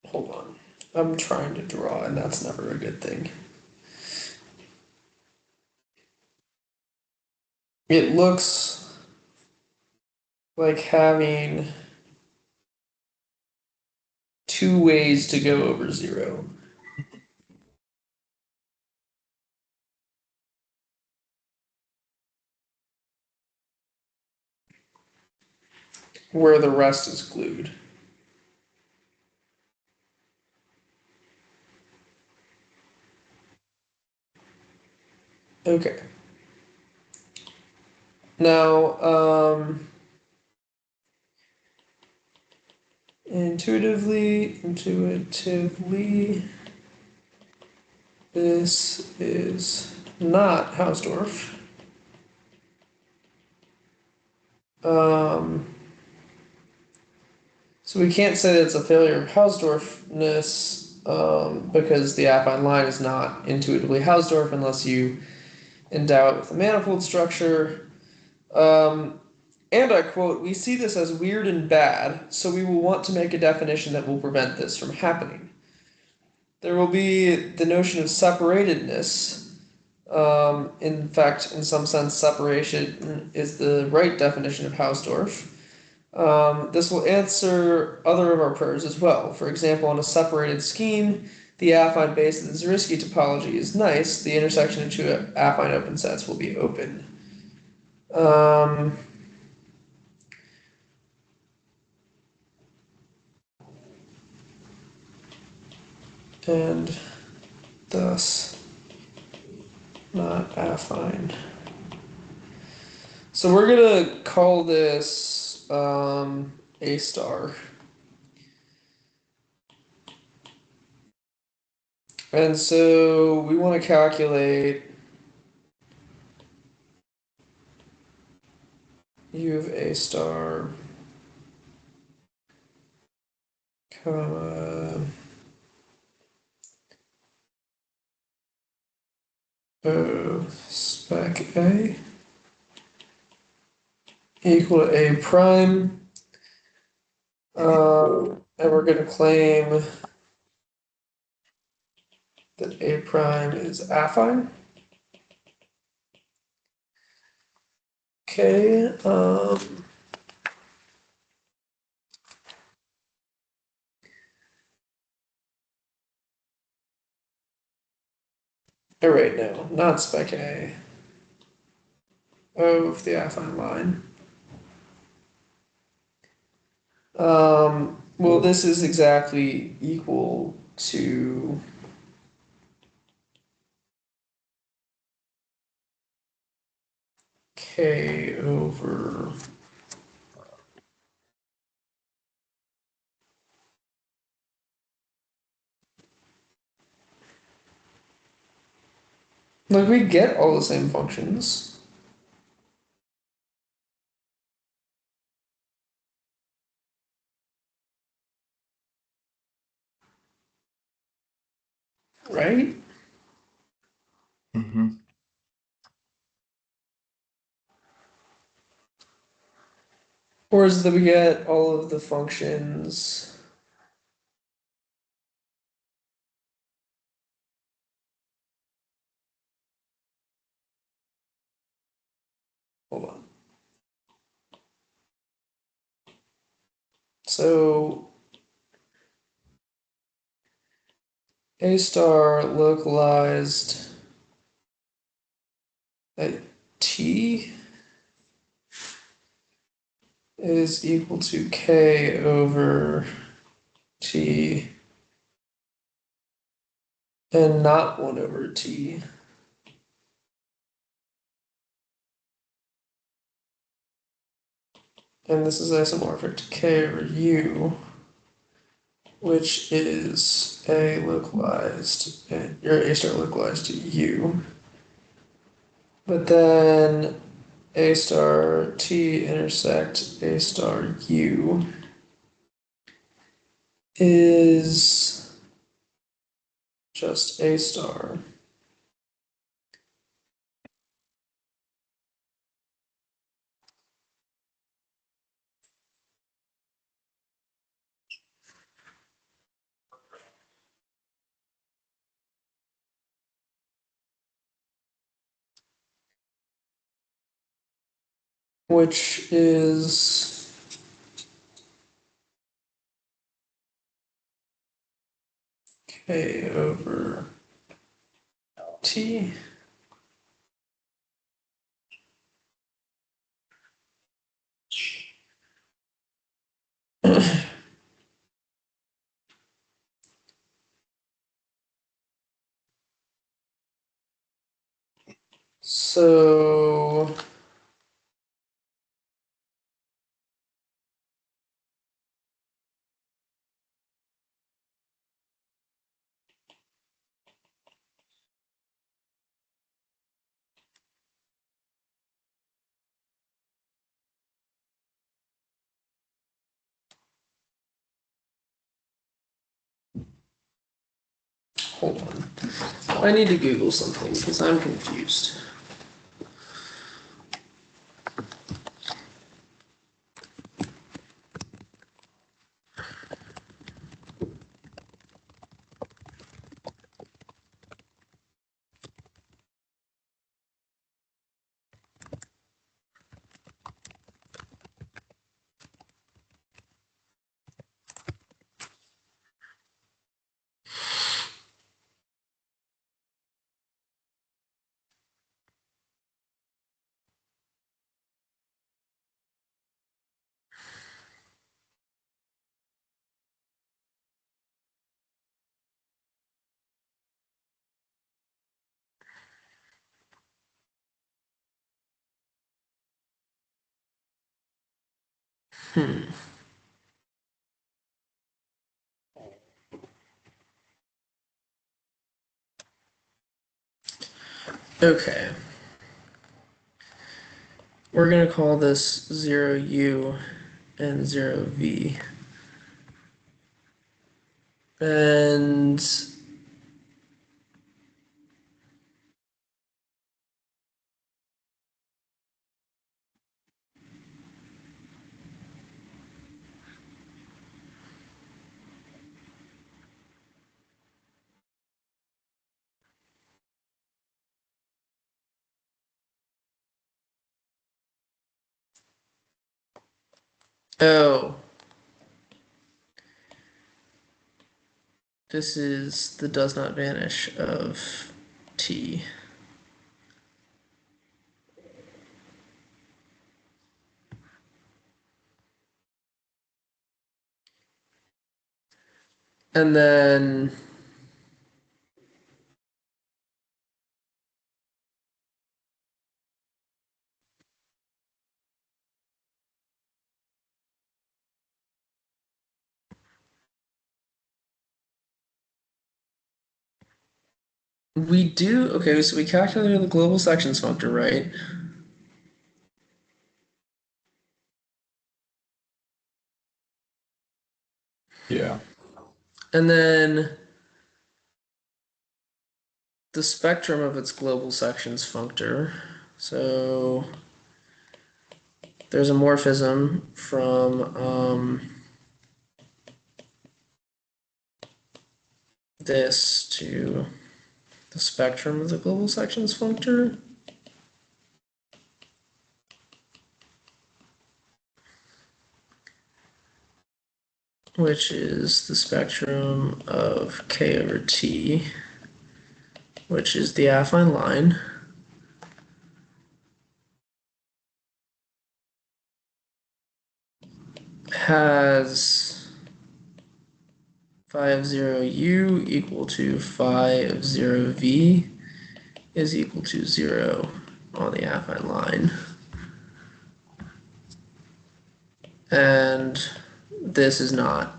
hold on. I'm trying to draw, and that's never a good thing. It looks like having two ways to go over zero. Where the rest is glued. Okay. Now, intuitively, this is not Hausdorff. So we can't say that it's a failure of Hausdorffness because the affine line is not intuitively Hausdorff unless you endow it with a manifold structure. And I quote, "We see this as weird and bad, so we will want to make a definition that will prevent this from happening." There will be the notion of separatedness. In fact, in some sense, separation is the right definition of Hausdorff. This will answer other of our prayers as well. For example, on a separated scheme, the affine base of the Zariski topology is nice. The intersection of two affine open sets will be open. And thus not affine. So we're gonna call this A star. And so we want to calculate U of A star, comma, O spec A equal to A prime. And we're going to claim that A prime is affine. Okay. All right, no, not spec A. Of the affine line. Well, this is exactly equal to K over like we get all the same functions. Right?
Mm-hmm.
Or is that we get all of the functions So A star localized at T is equal to K over T and not 1 over T. And this is isomorphic to K over U, which is A localized, or A star localized to U. But then A star T intersect A star U is just A star. Which is K over T. So hold on. I need to Google something because I'm confused. Okay. We're going to call this 0U and 0V. And oh, this is the does not vanish of T. And then we do, okay, so we calculated the global sections functor, right?
Yeah.
And then the spectrum of its global sections functor. So there's a morphism from this to the spectrum of the global sections functor. which is the spectrum of k over t, which is the affine line, has phi of 0u equal to phi of 0v is equal to 0 on the affine line. And this is not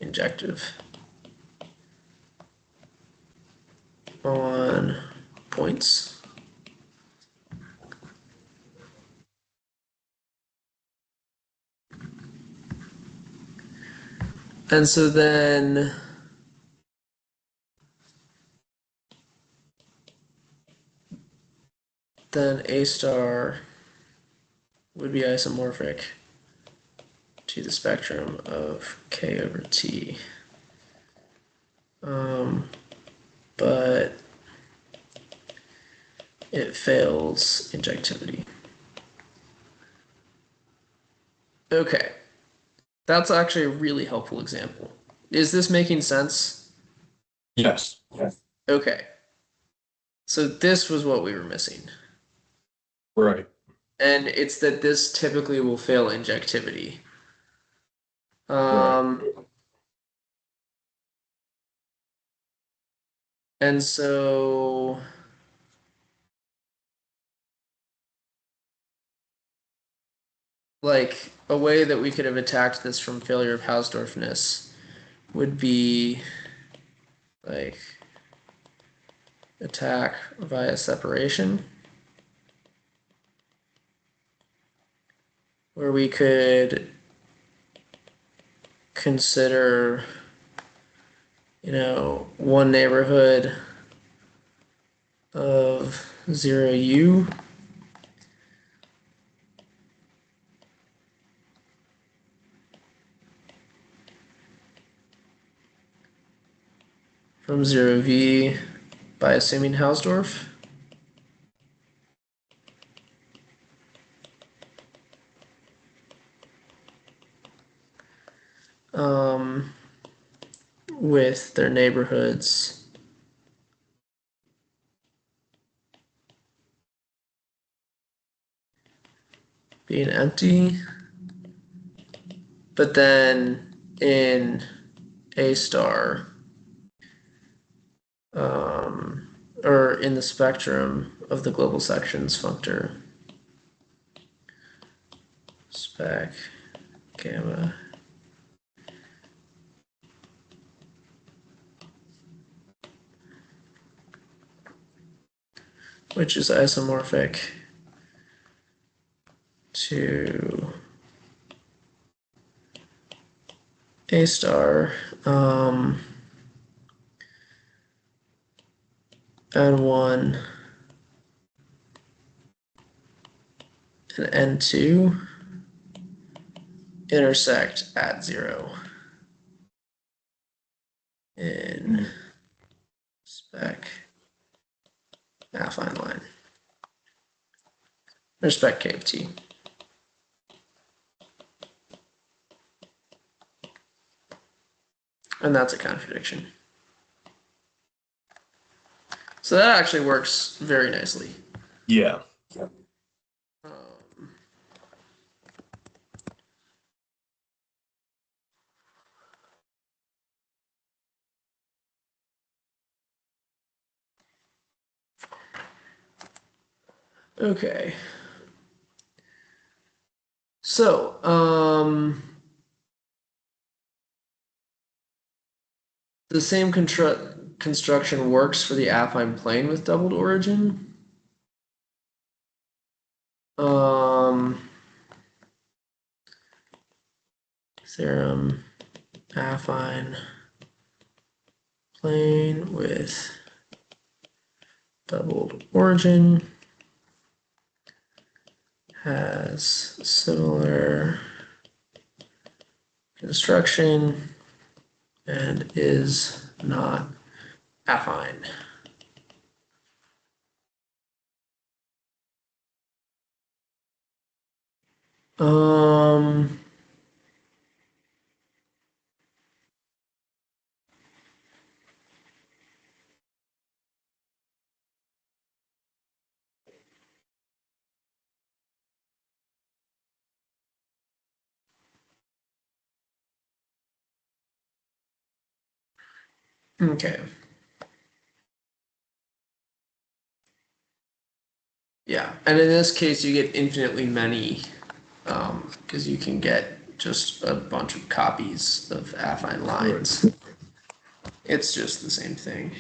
injective on points. And so then A star would be isomorphic to the spectrum of k over t. But it fails injectivity. Okay, that's actually a really helpful example. Is this making sense?
Yes.
Okay, so this was what we were missing.
Right.
And it's that this typically will fail injectivity.
Right.
And so like a way that we could have attacked this from failure of Hausdorffness would be like attack via separation, where we could consider, one neighborhood of 0u from 0v by assuming Hausdorff. With their neighborhoods being empty, but then in A star, or in the spectrum of the global sections functor, spec gamma, which is isomorphic to A star, N1 and N2 intersect at 0 in spec affine line, or spec k of t. And that's a contradiction. So that actually works very nicely.
Yeah.
Okay. So, the same construction works for the affine plane with doubled origin. Theorem affine plane with doubled origin has similar construction and is not affine. Okay. Yeah, and in this case, you get infinitely many, because you can get just a bunch of copies of affine lines. It's just the same thing.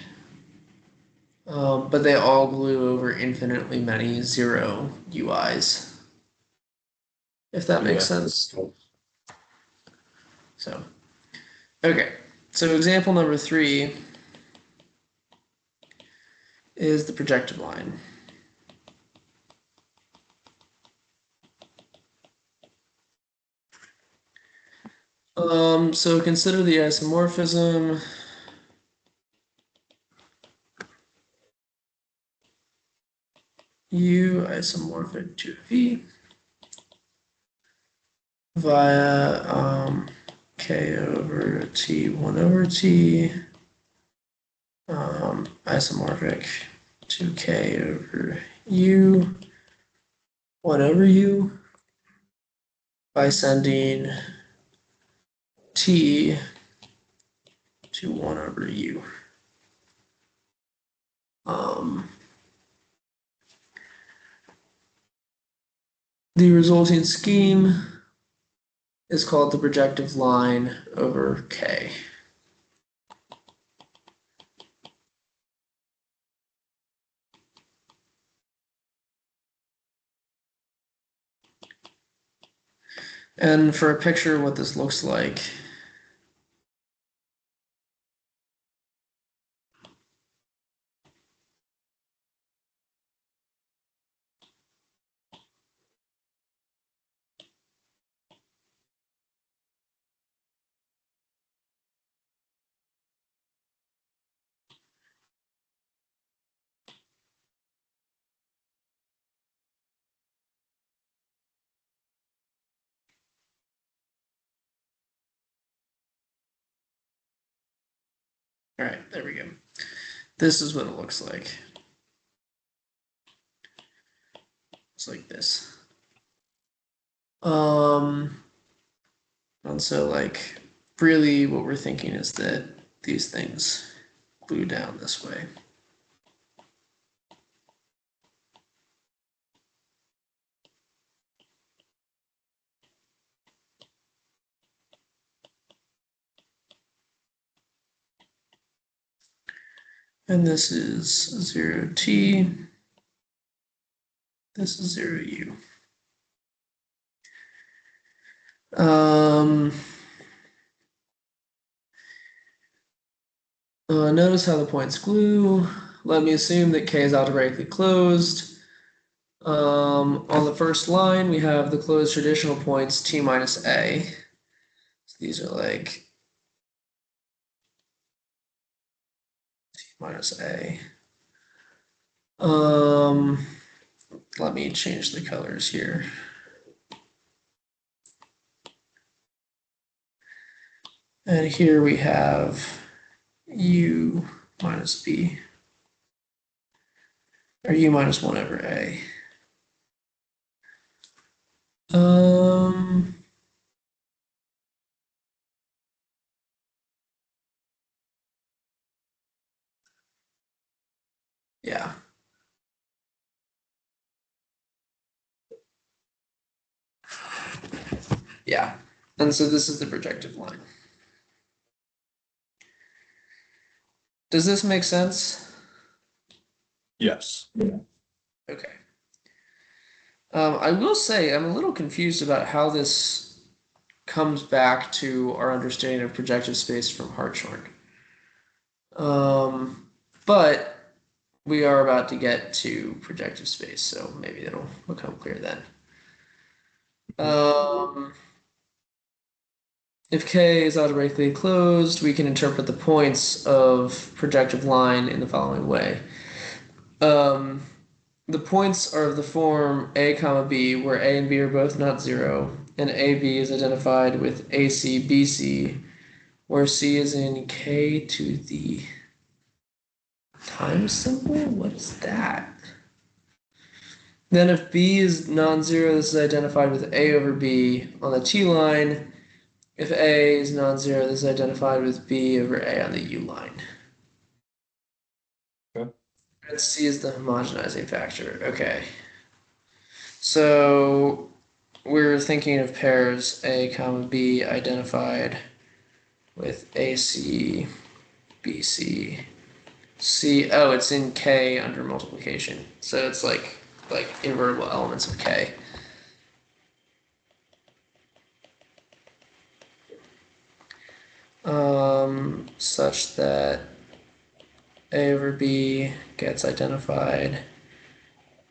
But they all glue over infinitely many zero UIs, if that makes sense. So, okay. So example number 3 is the projective line. So consider the isomorphism. U isomorphic to V via K over T 1 over T isomorphic to K over U 1 over U by sending T to 1 over U. The resulting scheme is called the projective line over K. And for a picture of what this looks like, all right, there we go. This is what it looks like. It's like this. And so like really what we're thinking is that these things glue down this way. And this is 0t, this is 0u. Notice how the points glue. Let me assume that K is algebraically closed. On the first line, we have the closed traditional points T minus A. So these are like T minus A. Let me change the colors here. And here we have U minus B, or U minus 1 over A. Yeah. Yeah. And so this is the projective line. Does this make sense?
Yes.
Okay. I will say I'm a little confused about how this comes back to our understanding of projective space from Hartshorne. But we are about to get to projective space, so maybe it'll become clear then. If K is algebraically closed, we can interpret the points of projective line in the following way. The points are of the form A comma B, where A and B are both not zero, and AB is identified with AC, BC, where C is in K to the times symbol? What is that? Then if B is non-zero, this is identified with A over B on the T line. If A is non-zero, this is identified with B over A on the U line. Let's C is the homogenizing factor. Okay. So we're thinking of pairs A comma B identified with AC, BC, C. Oh, it's in K under multiplication. So it's like invertible elements of K. Such that A over B gets identified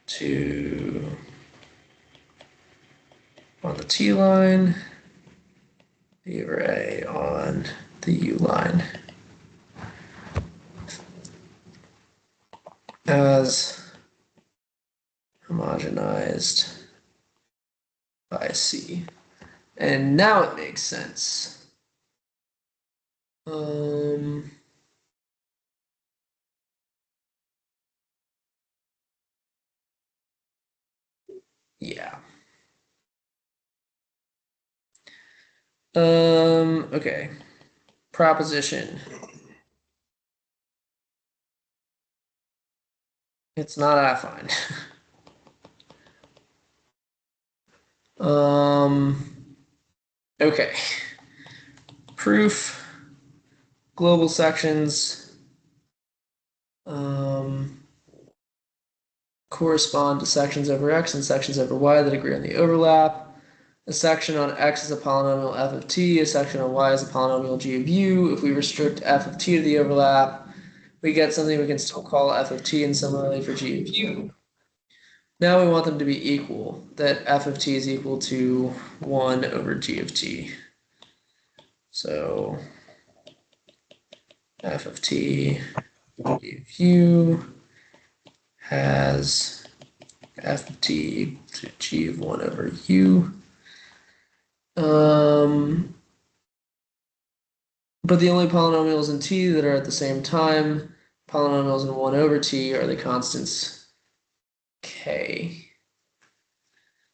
to on the T line, B over A on the U line as homogenized by C. And now it makes sense. Yeah. Okay. Proposition. It's not affine. Okay. Proof. Global sections correspond to sections over X and sections over Y that agree on the overlap. A section on X is a polynomial f of t, a section on Y is a polynomial g of u. If we restrict f of t to the overlap, we get something we can still call f of t, and similarly for g of u. Now we want them to be equal, that f of t is equal to 1 over g of t. So f of t, g of u has f of t to g of 1 over u. But the only polynomials in t that are at the same time, polynomials in 1 over t, are the constants k.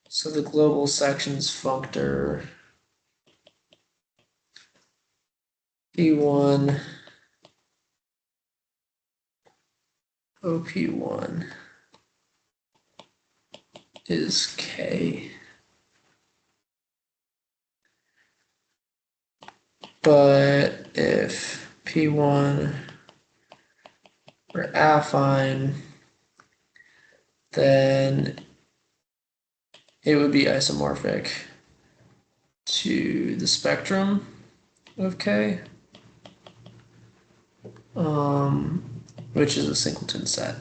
So the global sections functor P1 OP1 is k. But if P1 were affine, then it would be isomorphic to the spectrum of K, which is a singleton set.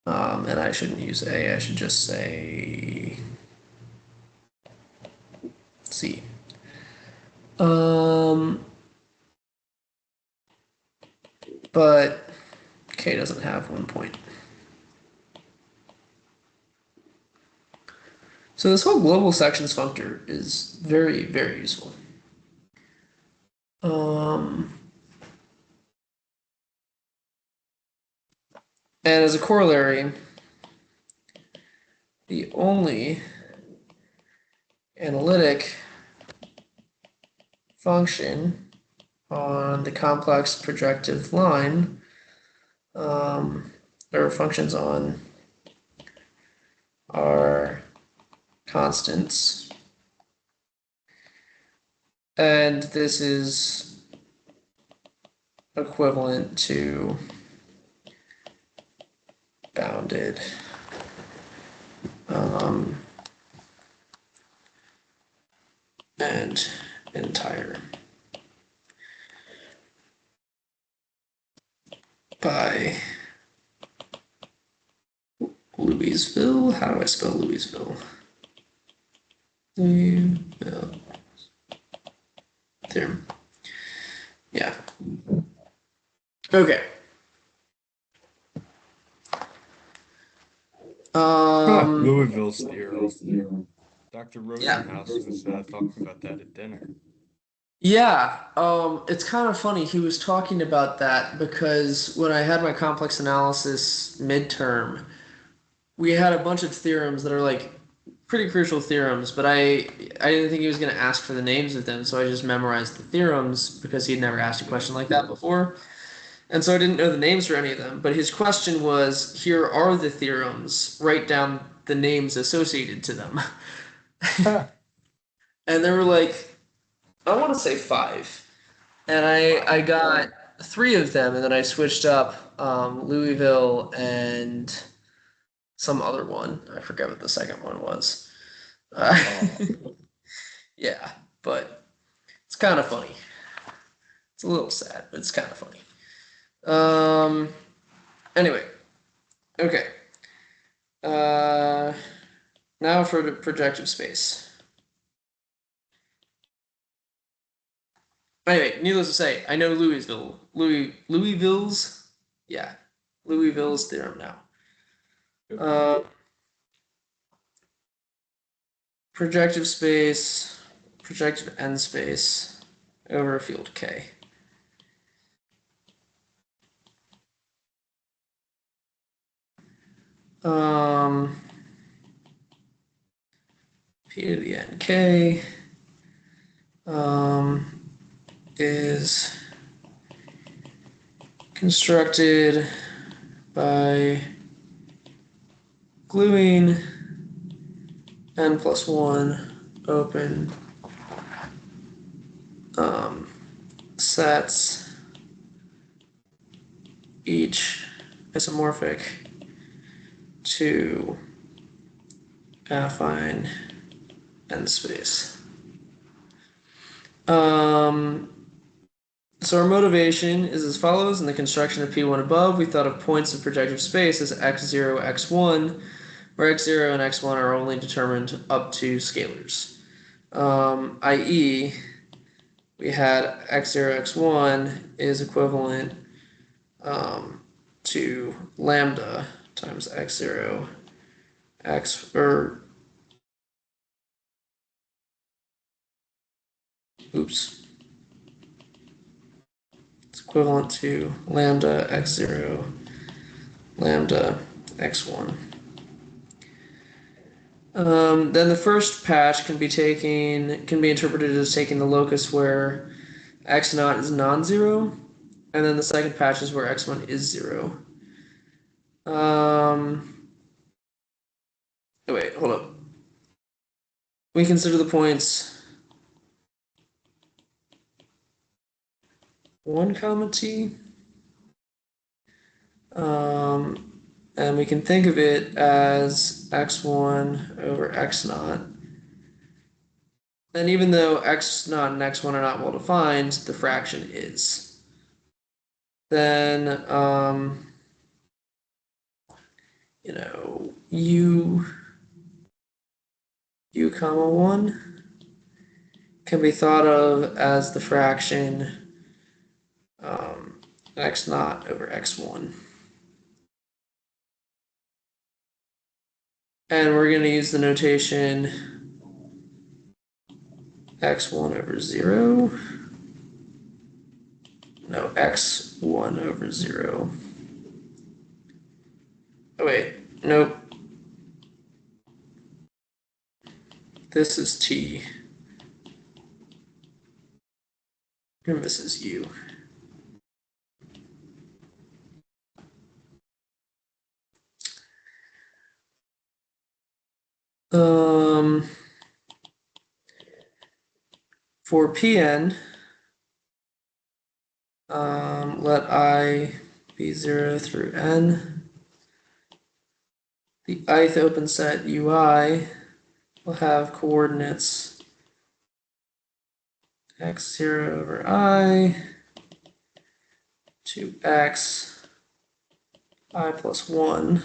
And I shouldn't use A, I should just say C. But K doesn't have 1 point. So this whole global sections functor is very, very useful. And as a corollary, the only analytic function on the complex projective line, or functions on, are constants. And this is equivalent to bounded and entire by Louisville. How do I spell Louisville? Louisville. There. Yeah. Okay.
Louisville's theorem. Dr.
Yeah.
Rosenhaus was talking about that at dinner.
Yeah, it's kind of funny. He was talking about that because when I had my complex analysis midterm, we had a bunch of theorems that are like pretty crucial theorems, but I didn't think he was going to ask for the names of them, so I just memorized the theorems because he'd never asked a question like that before. And so I didn't know the names for any of them. But his question was, here are the theorems. Write down the names associated to them. And there were like, I want to say five. And I got three of them, and then I switched up Louisville and some other one. I forget what the second one was. Yeah, but it's kind of funny. It's a little sad, but it's kind of funny. Anyway, okay. Uh, now for the projective space. Anyway, needless to say, I know Louisville's, yeah, Louisville's theorem now. Projective space, projective end space over a field K. P to the n K is constructed by gluing n plus 1 open sets, each isomorphic to affine end space. So our motivation is as follows. In the construction of P1 above, we thought of points of projective space as x0, x1, where x0 and x1 are only determined up to scalars. I.e., we had x0, x1 is equivalent to lambda times x0, oops. It's equivalent to lambda x0, lambda x1. Then the first patch can be interpreted as taking the locus where x naught is non-zero, and then the second patch is where x1 is 0. Wait, hold up. We consider the points 1 comma t. And we can think of it as x1 over x naught. And even though x naught and x1 are not well defined, the fraction is. Then, u comma 1 can be thought of as the fraction x naught over x1. And we're going to use the notation x1 over 0. No, x1 over 0. Oh, wait. Nope. This is t. And this is u. For Pn, let I be 0 through n. The ith open set ui will have coordinates x0 over I to x I plus 1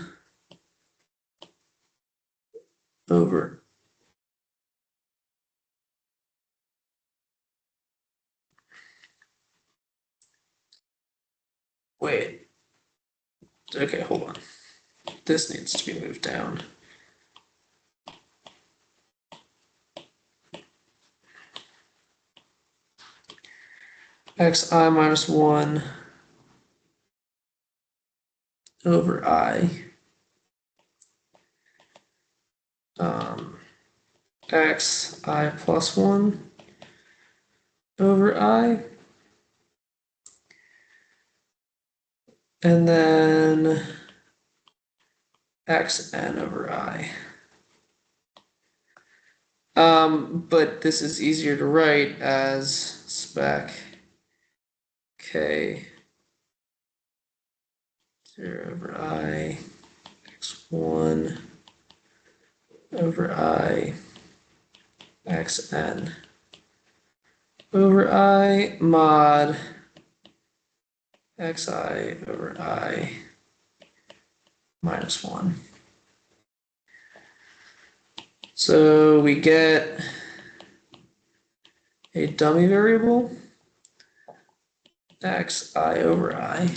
over wait. Okay, hold on. This needs to be moved down. Xi minus 1 over I. Xi plus 1 over I. And then xn over I. But this is easier to write as spec k 0 over I, x1 over I, xn over I mod xi over I minus 1. So we get a dummy variable, xi over I,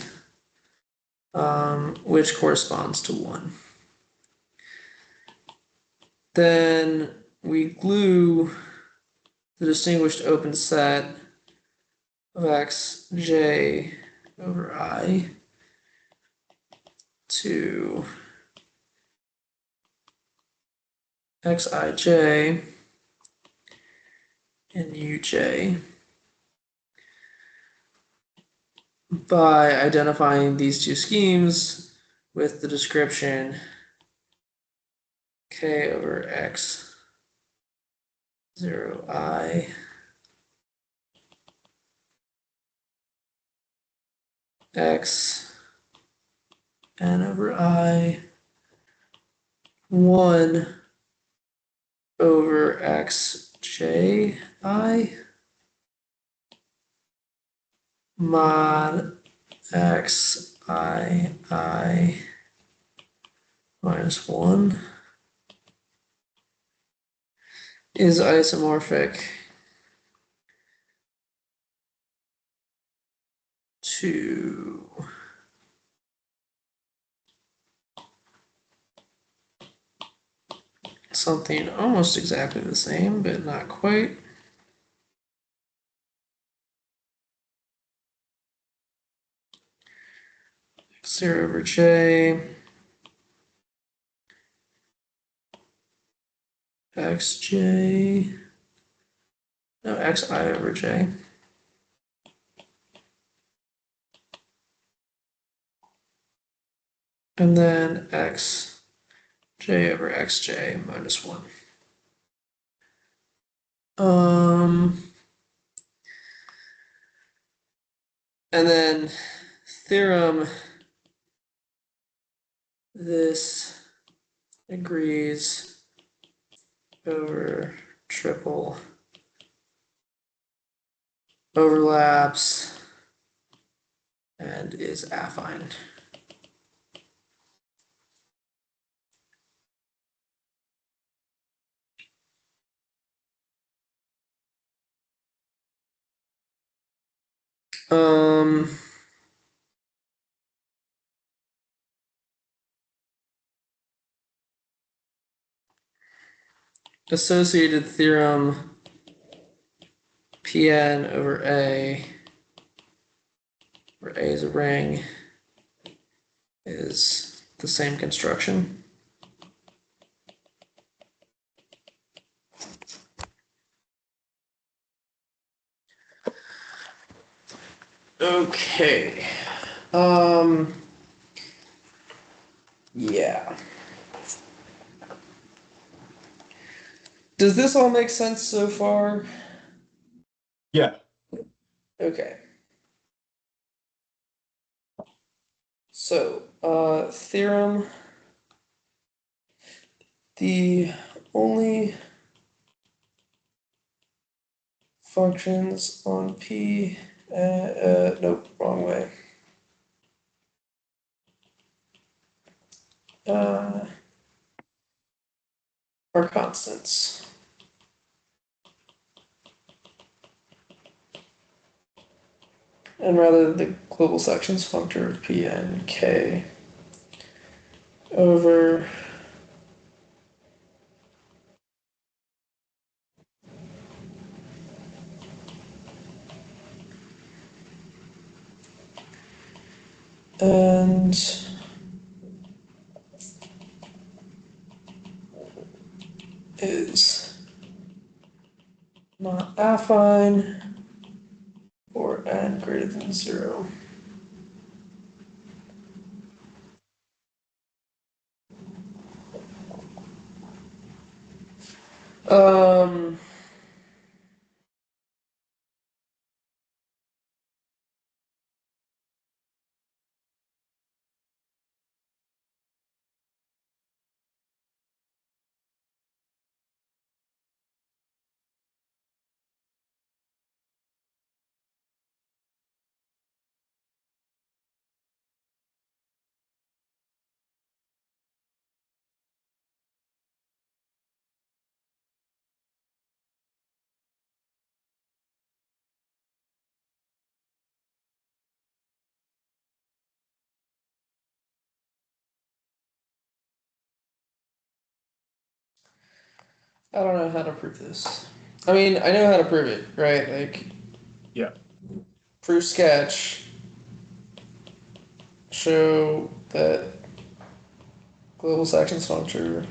which corresponds to 1. Then we glue the distinguished open set of xj over I to xij and uj by identifying these two schemes with the description k over x 0 I x n over I 1 over x j I mod x I minus 1 is isomorphic to something almost exactly the same, but not quite. X0 over j, xj, no, xi over j. And then x j over xj minus 1. And then theorem, this agrees over triple overlaps and is affine. Associated theorem Pn over A, where A is a ring, is the same construction. Okay. Yeah. Does this all make sense so far?
Yeah.
Okay. So, theorem. The only functions on P, nope, wrong way. Are constants. And rather the global sections functor of P and K over and is not affine or n greater than 0. Um, I don't know how to prove this. I mean, I know how to prove it, right? Like,
Yeah.
proof sketch, show that global section's not true.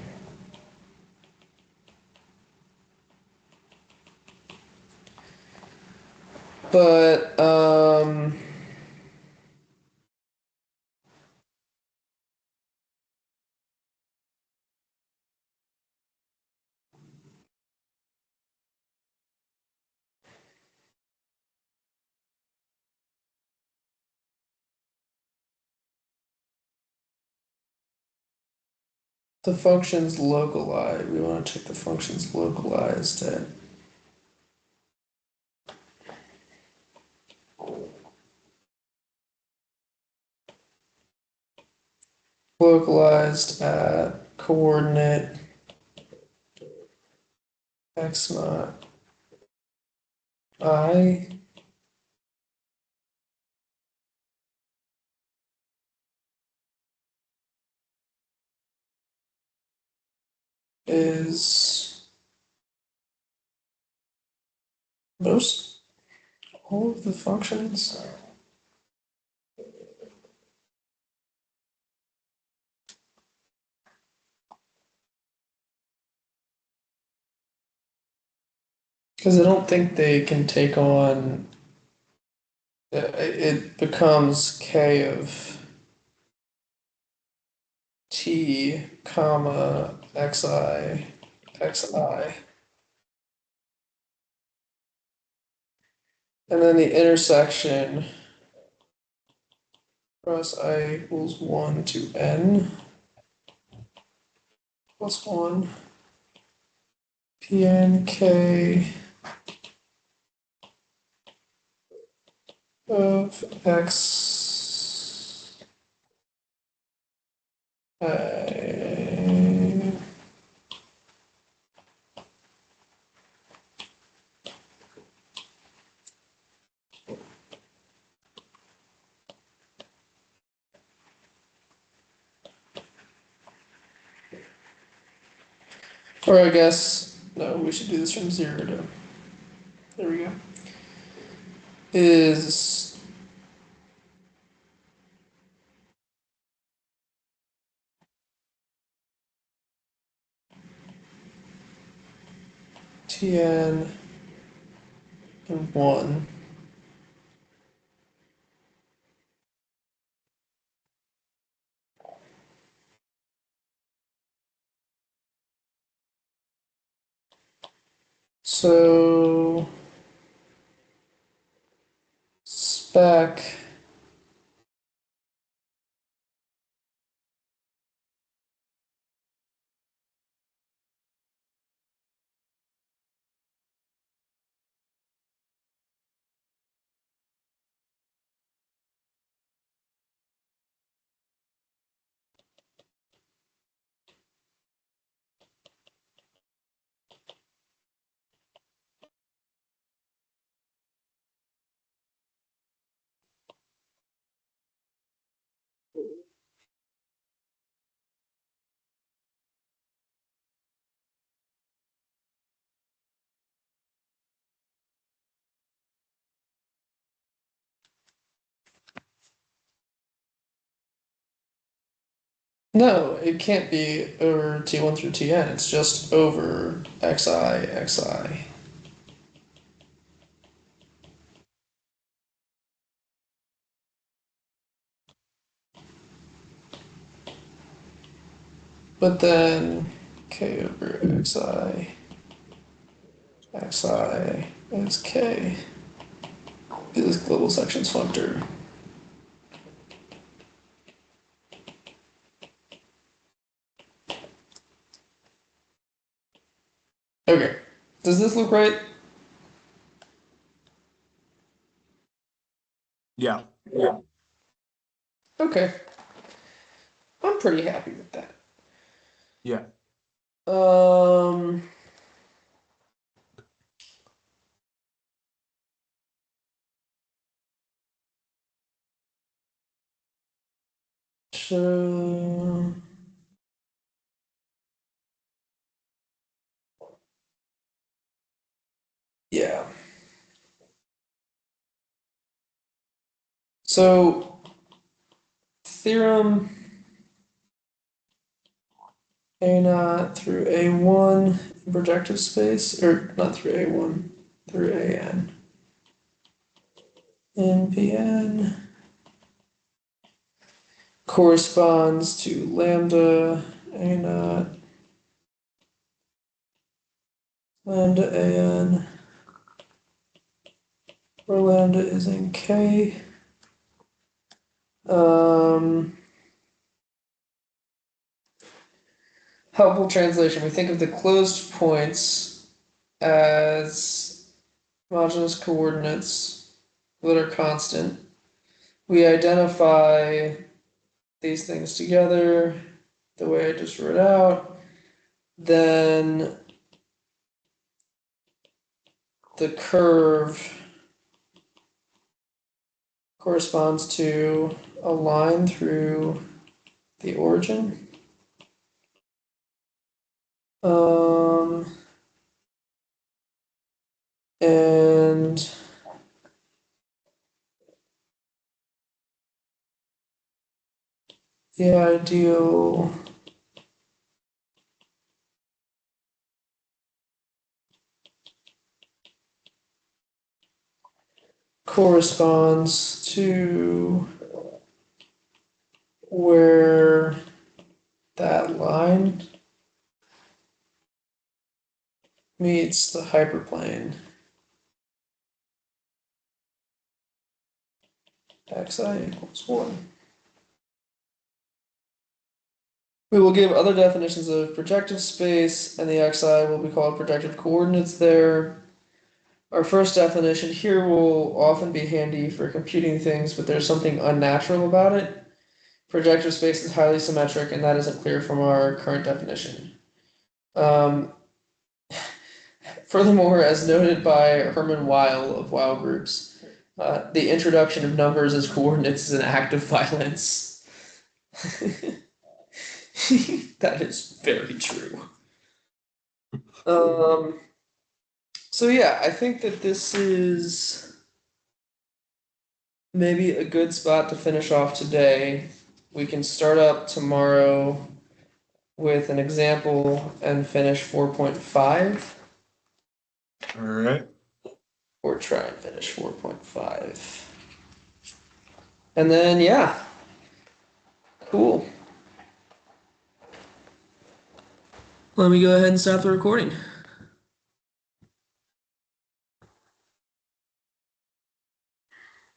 But, the function's localized. We want to check the function's localized at coordinate x naught I is most all of the functions. Because I don't think they can take on. It becomes k of t comma xi, and then the intersection cross I equals 1 to n plus 1 pnk of x I. Or I guess, no, we should do this from 0 to, there we go, is Tn and 1. So spec no, it can't be over T1 through Tn. It's just over xi. But then k over xi xi is k is global sections functor. Okay, does this look right?
Yeah.
Okay, I'm pretty happy with that.
Yeah.
Um, so yeah. So theorem A naught through A1 in projective space, or not through A1, through AN. In Pn corresponds to lambda A naught, lambda AN, where lambda is in K. Helpful translation. We think of the closed points as homogeneous coordinates that are constant. We identify these things together the way I just wrote out. Then the curve corresponds to a line through the origin. And the ideal corresponds to where that line meets the hyperplane xi equals 1. We will give other definitions of projective space, and the xi will be called projective coordinates there. Our first definition here will often be handy for computing things, but there's something unnatural about it. Projective space is highly symmetric, and that isn't clear from our current definition. Furthermore, as noted by Herman Weil of Weil groups, the introduction of numbers as coordinates is an act of violence. That is very true. So yeah, I think that this is maybe a good spot to finish off today. We can start up tomorrow with an example and finish 4.5,
All right.
or try and finish 4.5. And then, yeah, cool. Let me go ahead and stop the recording.